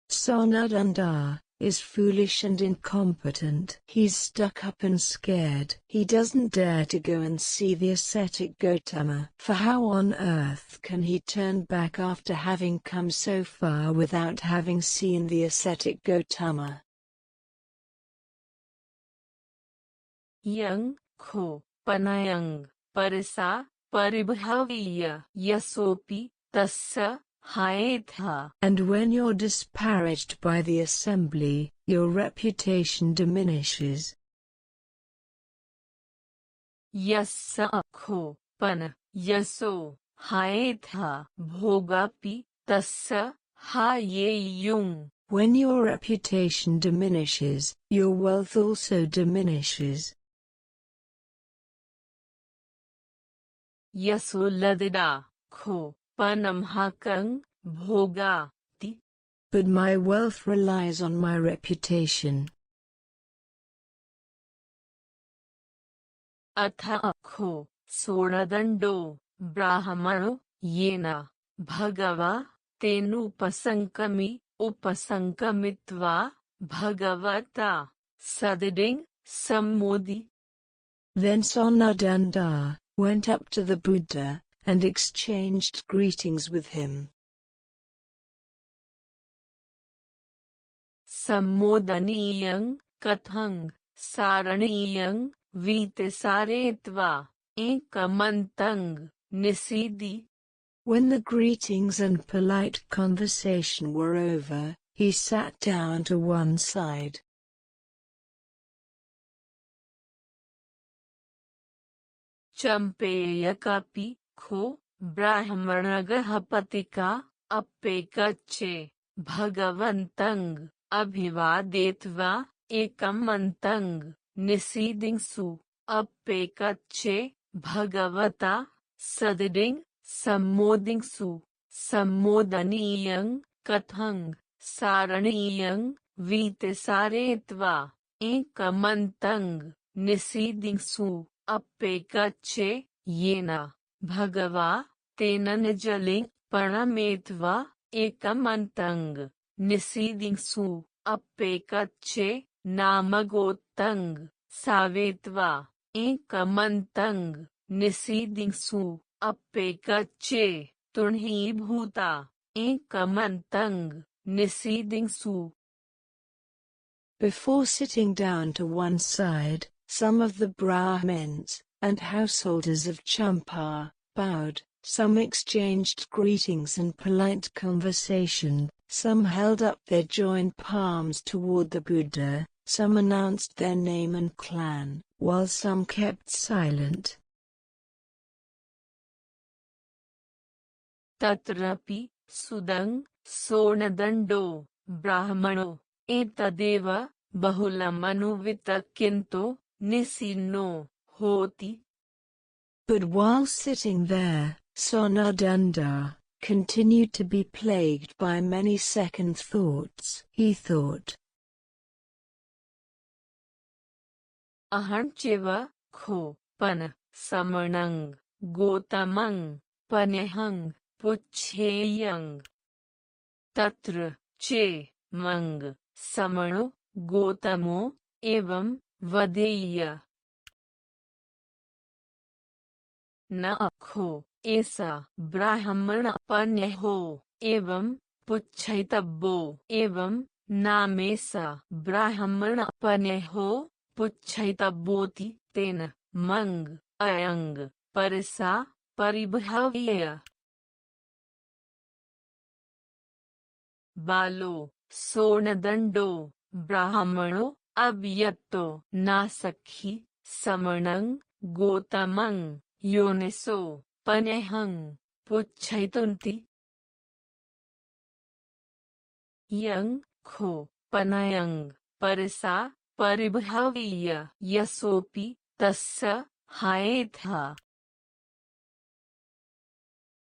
Sonadanda is foolish and incompetent. He's stuck up and scared. He doesn't dare to go and see the ascetic Gautama. For how on earth can he turn back after having come so far without having seen the ascetic Gautama? Yang, kho, panayang, parisa, paribhavya, yasopi, tassa, haetha. And when you're disparaged by the assembly, your reputation diminishes. Yassa kho, pana, yaso, haetha, bhogapi, tassa, hayeyung. When your reputation diminishes, your wealth also diminishes. Yasulladida, kho, panamhakang, bhoga, ti. But my wealth relies on my reputation. Atha kho, sonadando, ब्राह्मणो येन भगवा तेनुपसंकमि उपसंकमित्वा भगवता सदृङ् सम्मोदि. Then Sonadanda went up to the Buddha and exchanged greetings with him. सम्मोदनीयं कथं सारणीयं वीतसारेत्वा एकमन्तं निसीदि. When the greetings and polite conversation were over, he sat down to one side. चम्पेयकापि खो ब्राह्मणगः पतिका अप्पेकच्चे भगवन्तं अभिवादेत्वा एकमन्तं निसीदिंसु अप्पेकच्चे भगवता सदृङ् सम्मोदिंसु. सम्मोदनीयं कथं सारणीयं वीतसारेत्वा एकमन्तं निसीदिंसु अप्पेकच्चे येन भगवा तेन निजलिङ् प्रणमेत्वा एकमन्तं निसीदिंसु अप्पेकच्चे नामगोत्तं सावेत्वा एकमन्तं निसीदिंसु अप्पेकच्चे तुण्हीभूता एकमन्तं निसीदिंसु. Before sitting down to one side, some of the Brahmins and householders of Champa bowed, some exchanged greetings and polite conversation, some held up their joined palms toward the Buddha, some announced their name and clan, while some kept silent. तत्रापि सुदं सोणदण्डो ब्राह्मणो एतदेव बहुलमनुवित किन्तु निसीनो होति. But while sitting there, Sonadanda continued to be plagued by many second thoughts. He thought, अहंचेव खो पन समणं गोतमं पन्यहं पुच्छेयं. तत्र चे मंग समणो गोतमो एवं वदेय. न खो ऐसा ब्राह्मण पन्यहो एवं पुच्छैतब्बो एवं नामेसा ब्राह्मण पन्यहो पुच्छैतब्बोति तेन मंग अयंग परसा परिभव्य. बालो सोणदण्डो ब्राह्मणो अभियत्तो नासखी समणं गोतमं योनिसो पन्यहं पुच्छैतुन्ति. यं खो पनयं परसा परिभव्य यशोपि तस्य हायेथा.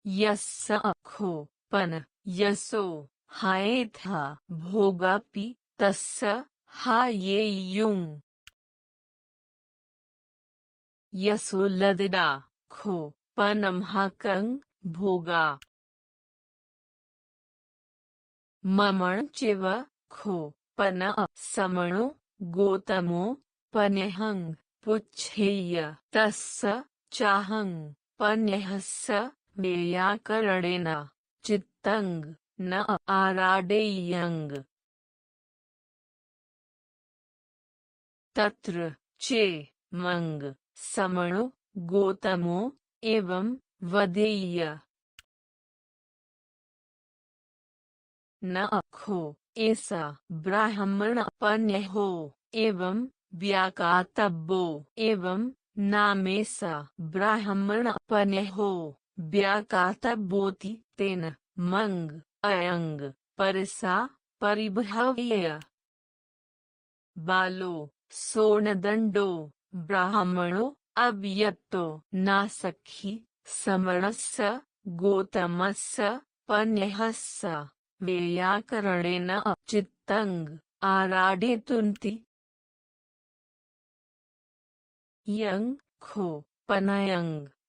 यस्य खो पन यशो हायेथा भोगापि तस्य हायेयुं. यशो लददा खो पनमहाकं भोगा. ममण चेव खो पन समणो गोतमो पन्यहं पुच्छेय तस्य चाहं पन्यहस्य व्याकरणेन चित्तं न आराडेयं. तत्र चे मंग समणो गोतमो एवं वदेय. न खो ऐसा ब्राह्मण पन्यहो एवं व्याकातब्बो एवं नामेसा ब्राह्मण पन्यहो व्याकातब्बोति तेन मंग अयंग परसा परिभव्य. बालो सोणदण्डो ब्राह्मणो अभियत्तो नासखी समणस्य गोतमस्य पन्यहस्य व्याकरणेन चित्तं आराडेतुन्ति. यं खो पनयं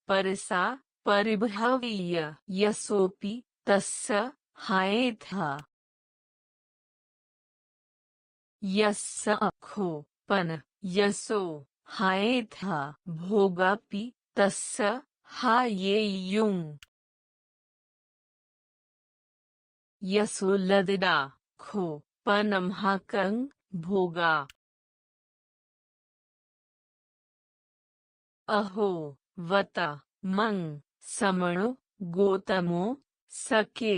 परसा परिभवीय यशोपि तस्य हायेथा यस्य अखोपन यशो हायेथा भोगापि तस्य हायेयुं यशो लददा खो पनम हाकं भोगा अहो वता मंग समणो गोतमो सके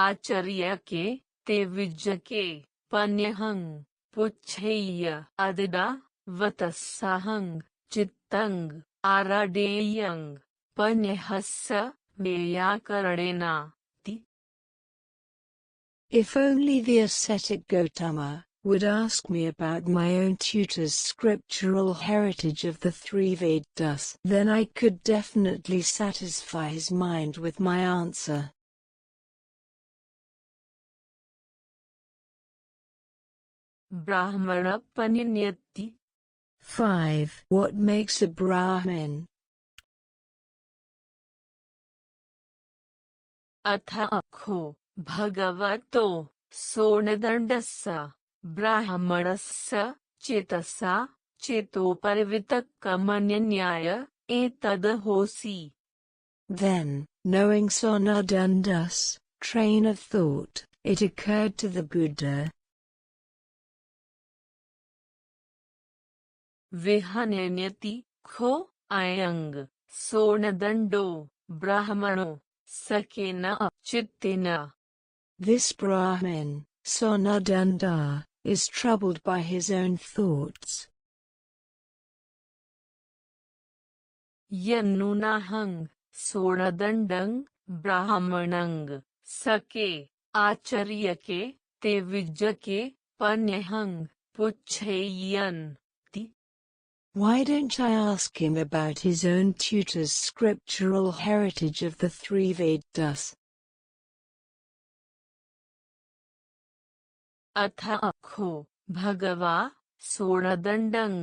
आचर्य के ते विज्जके पन्यहंग पुच्छेय अददा वतस्साहंग चित्तंग आराडेयंग पन्यहस्य व्याकरणेना ति If only the ascetic Gautama would ask me about my own tutor's scriptural heritage of the three Vedas, then I could definitely satisfy his mind with my answer. Brahmana Paninyati 5. What makes a Brahmin? अथ अखो भगवतो सोणदण्डस्य ब्राह्मणस्य चेतसा चेतोपरिवितकमन्यन्याय एतद्होसि. Then, knowing Sonadunda's train of thought, it occurred to the Buddha. विहन्यति खो अयंग सोणदण्डो ब्राह्मणो सकेन चित्तेन. This Brahmin, Sonadanda, is troubled by his own thoughts. यन्नुनाहंग सोणदण्डं ब्राह्मणंग सके आचर्यके ते विज्जके पन्यहंग पुच्छेयन. Why don't I ask him about his own tutor's scriptural heritage of the three Vedas? अथ अखो भगवा सोणदण्डं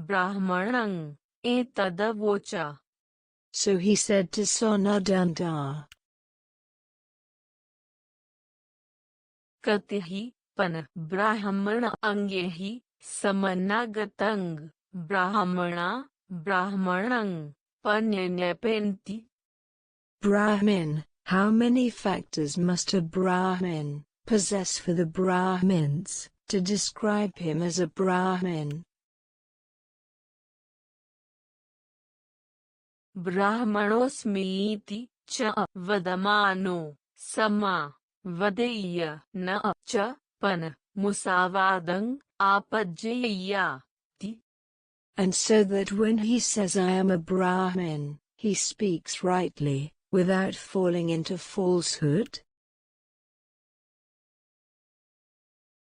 ब्राह्मणं एतदवोचा. So he said to Sonadanda, कतिहि पन ब्राह्मण अंगेहि समन्नागतंग ब्राह्मणा ब्राह्मणं पन्यन्यपेन्ति. Brahmin, how many factors must a Brahmin possess for the Brahmins to describe him as a Brahmin? ब्राह्मणोऽस्मीति च वदमानो समा वदेय्य न च पन मुसावादं आपज्जेय्या. And so that when he says I am a Brahmin, he speaks rightly, without falling into falsehood?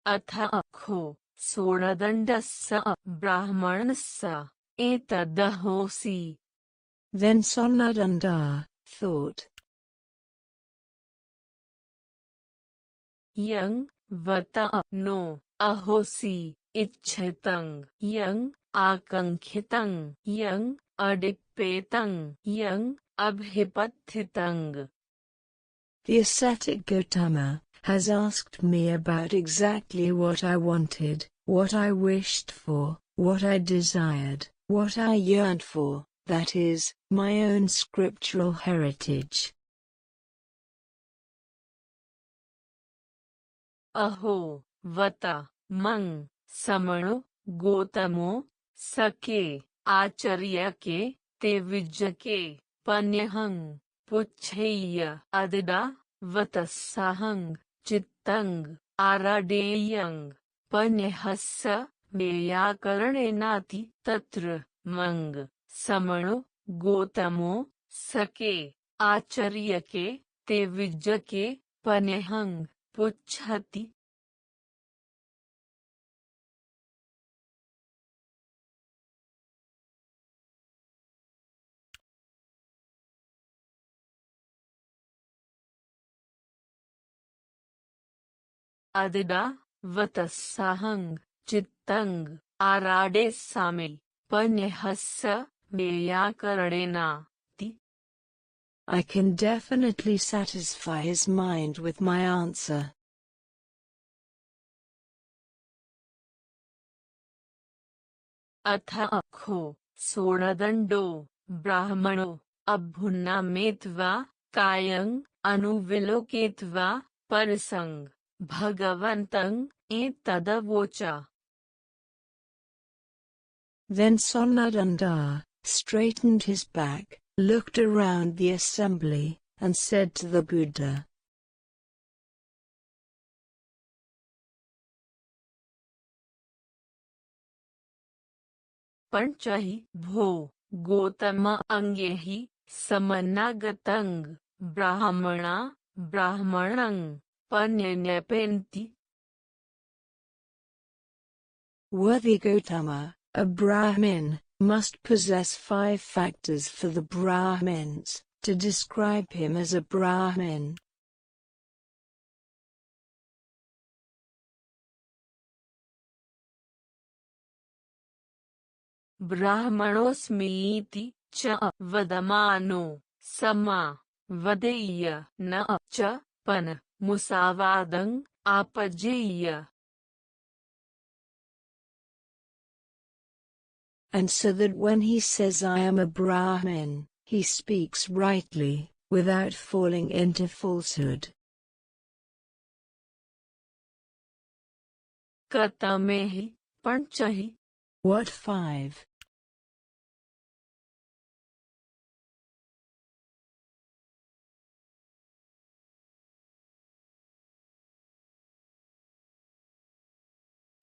अथ अखो सोणदण्डस्य ब्राह्मणस्य एतदहोसि. Then Sonadanda thought, यं वत नो अहोसि इच्छितं यं आकाङ्क्षितं यं अडिप्पेतं यं अभिपत्थितं. the ascetic Gautama has asked me about exactly what I wanted, what I wished for, what I desired, what I yearned for, that is, my own scriptural heritage. अहो वता मंग समणो गोतमो सके आचर्यके ते विज्जके पन्यहंग पुच्छेय अददा वतस्साहंग चित्तंग आराडेयंग पन्यहस्य व्याकरणेनाति. तत्र मंग समणो गोतमो सके आचर्यके ते विज्जके पन्यहंग पुच्छति. अददा वतस्साहंग चित्तंग आराडे सामे पन्यहस्य व्याकरणेना. I can definitely satisfy his mind with my answer. अथ अखो सोणदंडो ब्राह्मणो अभुन्नामेत्वा कायं अनुविलोकेत्वा परसंग भगवन्तं एतदवोचा. Then Sonadanda straightened his back, looked around the assembly, and said to the Buddha, पंचहि भो गोतम अंगेहि समन्नागतंग ब्राह्मणा ब्राह्मणं पन्यन्यपेन्ति. Worthy Gautama, a Brahmin must possess 5 factors for the Brahmins to describe him as a Brahmin. ब्राह्मणोऽस्मीति च वदमानो समा वदेय्य न च पन मुसावादं आपजेय्य. And so that when he says I am a Brahmin, he speaks rightly, without falling into falsehood. कतमेहि पंचहि. What 5?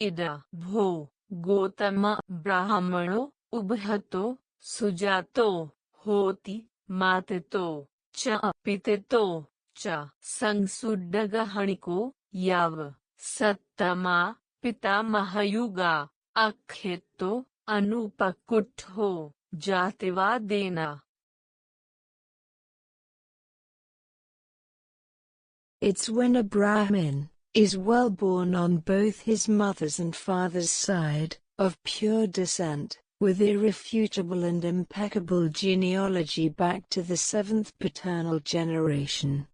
इदा भो गोतम ब्राह्मणो उभयतो सुजातो होति माततो च पिततो च संसुड्डगहणिको याव सत्तमा पितामहयुगा अखेतो अनुपकुट्ठो जातिवादेना. It's when a Brahmin is well born on both his mother's and father's side, of pure descent, with irrefutable and impeccable genealogy back to the 7th paternal generation.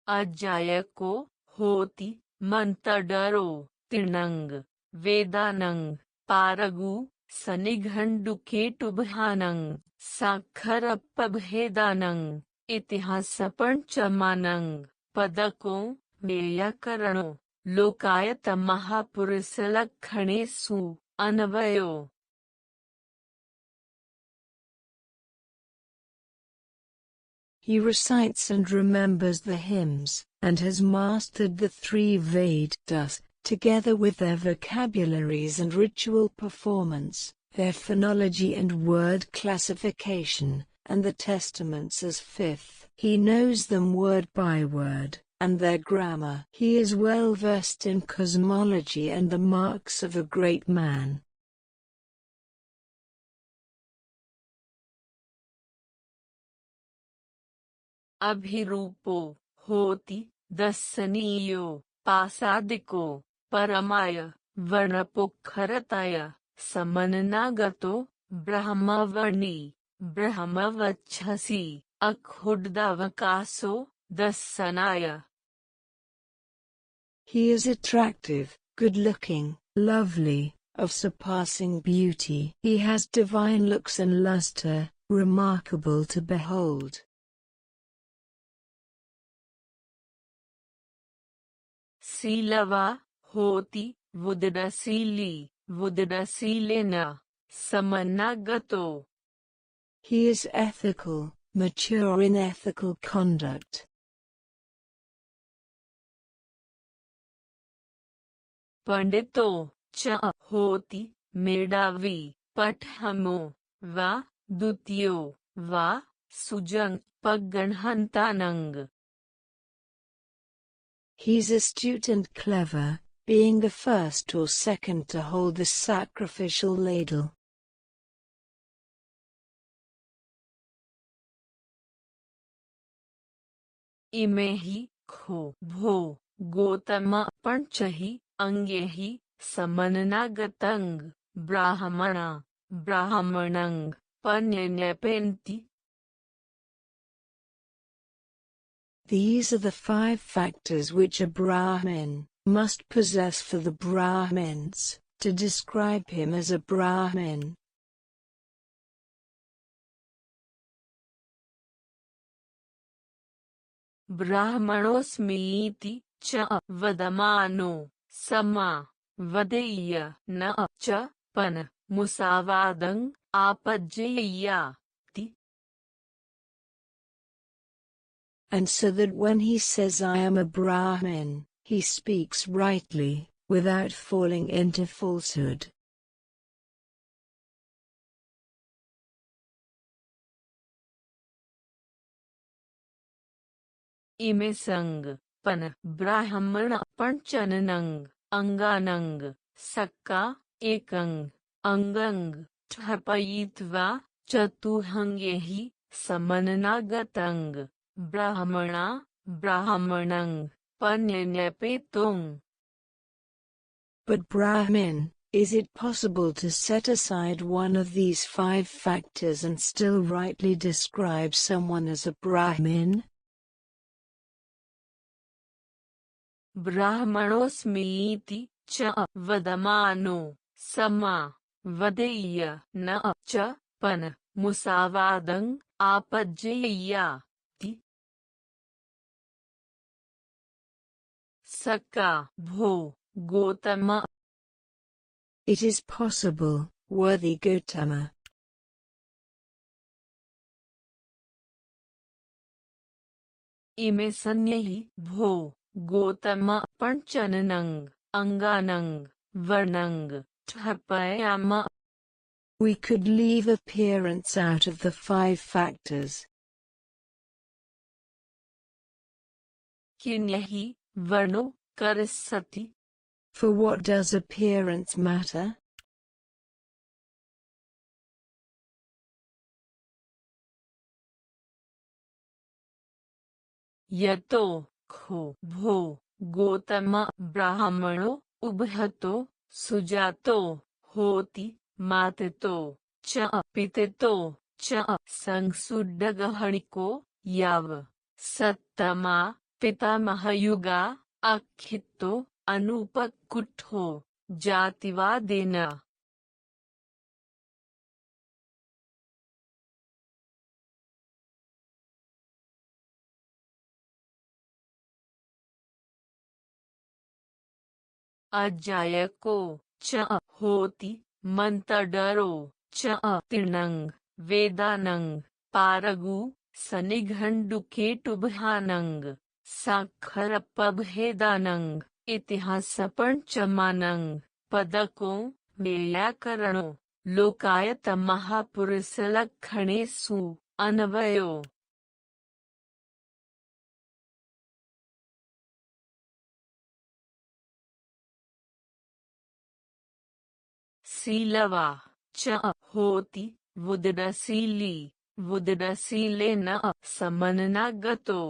अजायको होति मंतडरो तिणंग वेदानंग पारगु सनिघंडुकेटुभहानंग साक्षरपभेदानंग इतिहासपंचमानंग पदको व्याकरणो लोकायत महापुरुषलक्षणेषु अन्वयो. He recites and remembers the hymns, and has mastered the 3 Vedas, together with their vocabularies and ritual performance, their phonology and word classification, and the testaments as 5th. He knows them word by word, and their grammar. He is well versed in cosmology and the marks of a great man. अभिरूपो होति दर्शनीयो पासादिको परमाय वर्णपोखरताय समन्नागतो ब्रह्मवर्णी ब्रह्मवक्षसि अखुड्दावकाशो दर्शनाय. He is attractive, good-looking, lovely, of surpassing beauty. He has divine looks and luster, remarkable to behold. शीलवा होति वुदडशीली वुदडशीलेन समन्नागतो. He is ethical, mature in ethical conduct. पंडितो च होति मेधावी पठमो वा द्वितीयो वा सुजंग पगणहंतानंग. He's astute and clever, being the first or second to hold the sacrificial ladle. इमेहि खो भो गोतम पंचहि अंगेहि समननागतंग ब्राह्मणा ब्राह्मणंग पन्यन्यपेन्ति. These are the 5 factors which a Brahmin must possess for the Brahmins to describe him as a Brahmin. ब्राह्मणोऽस्मीति च वदमानो समा वदेय्य न च पन मुसावादं आपज्जय्याति. And so that when he says I am a Brahmin, he speaks rightly, without falling into falsehood. इमे संग पन ब्राह्मण पंचनंग अंगानंग सक्का एकंग अंगंग ठपयित्वा चतुहंगेहि समननागतंग ब्राह्मणा ब्राह्मणंग पन्यन्यपेतुंग. But Brahmin, is it possible to set aside one of these 5 factors and still rightly describe someone as a Brahmin? ब्राह्मणोऽस्मीति च वदमानो समा वदेय्य न च पन मुसावादं आपज्जय्याति. सक्का भो Gautam. It is possible, worthy Gautama. इमे सन्यहि भो Gautam पंचनंग अंगानंग वर्णंग ठपयाम. We could leave appearance out of the 5 factors. किन्यहि वर्णो करस्सति. For what does appearance matter? यतो खो भो गोतम ब्राह्मणो उभयतो सुजातो होति माततो च पिततो च संसुड्डगहणिको याव सत्तमा पितामहयुगा अखितो अनुपकुट्ठो जातिवादेन. अजायको च होति मंतडरो च तीर्णंग वेदानंग पारगु सनिघंडुकेटुभहानंग साक्षरपभेदानंग इतिहासपंचमानंग पदको व्याकरणो लोकायत महापुरुषलक्षणेषु अन्वयो. शीलवा च होति वुदडशीली वुदडशीलेन समननागतो.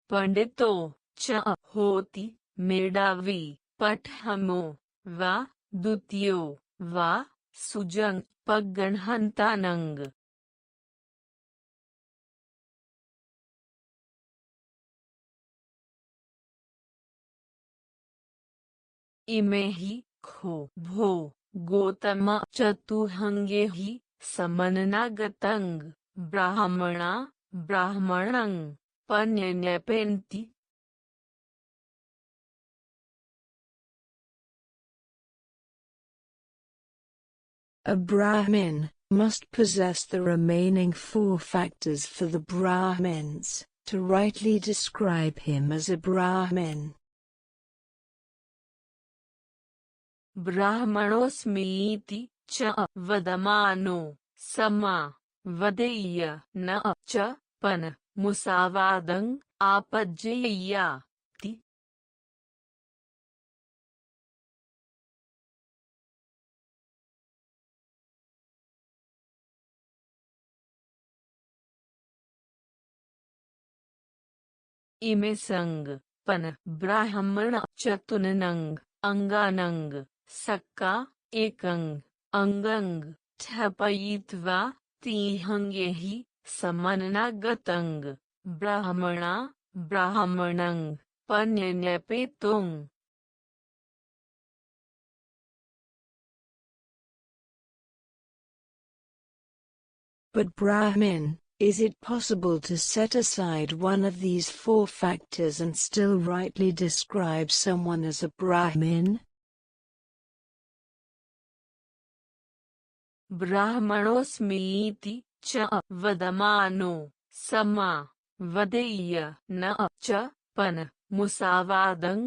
पंडितो च होति मेधावी पठमो वा द्वितीयो वा सुजंग पगणहंतानंग. इमे हि खो भो गोतम चतुहंगेहि समननागतंग ब्राह्मणा ब्राह्मणं पन्यन्यपेन्ति. A Brahmin must possess the remaining 4 factors for the Brahmins to rightly describe him as a Brahmin. ब्राह्मणोऽस्मीति च वदमानो समा वदेय्य न च पन मुसावादं आपज्जय्याति. इमे संग पन ब्राह्मण चतुनंग अंगानंग सक्का एकंग अंगंग ठपयित्वा तिहंगेहि समन्नागतंग ब्राह्मणा ब्राह्मणंग पन्यन्यपेतुंग. But Brahmin, is it possible to set aside one of these four factors and still rightly describe someone as a Brahmin? ब्राह्मणोऽस्मीति च वदमानो समा वदेय्य न च पन मुसावादं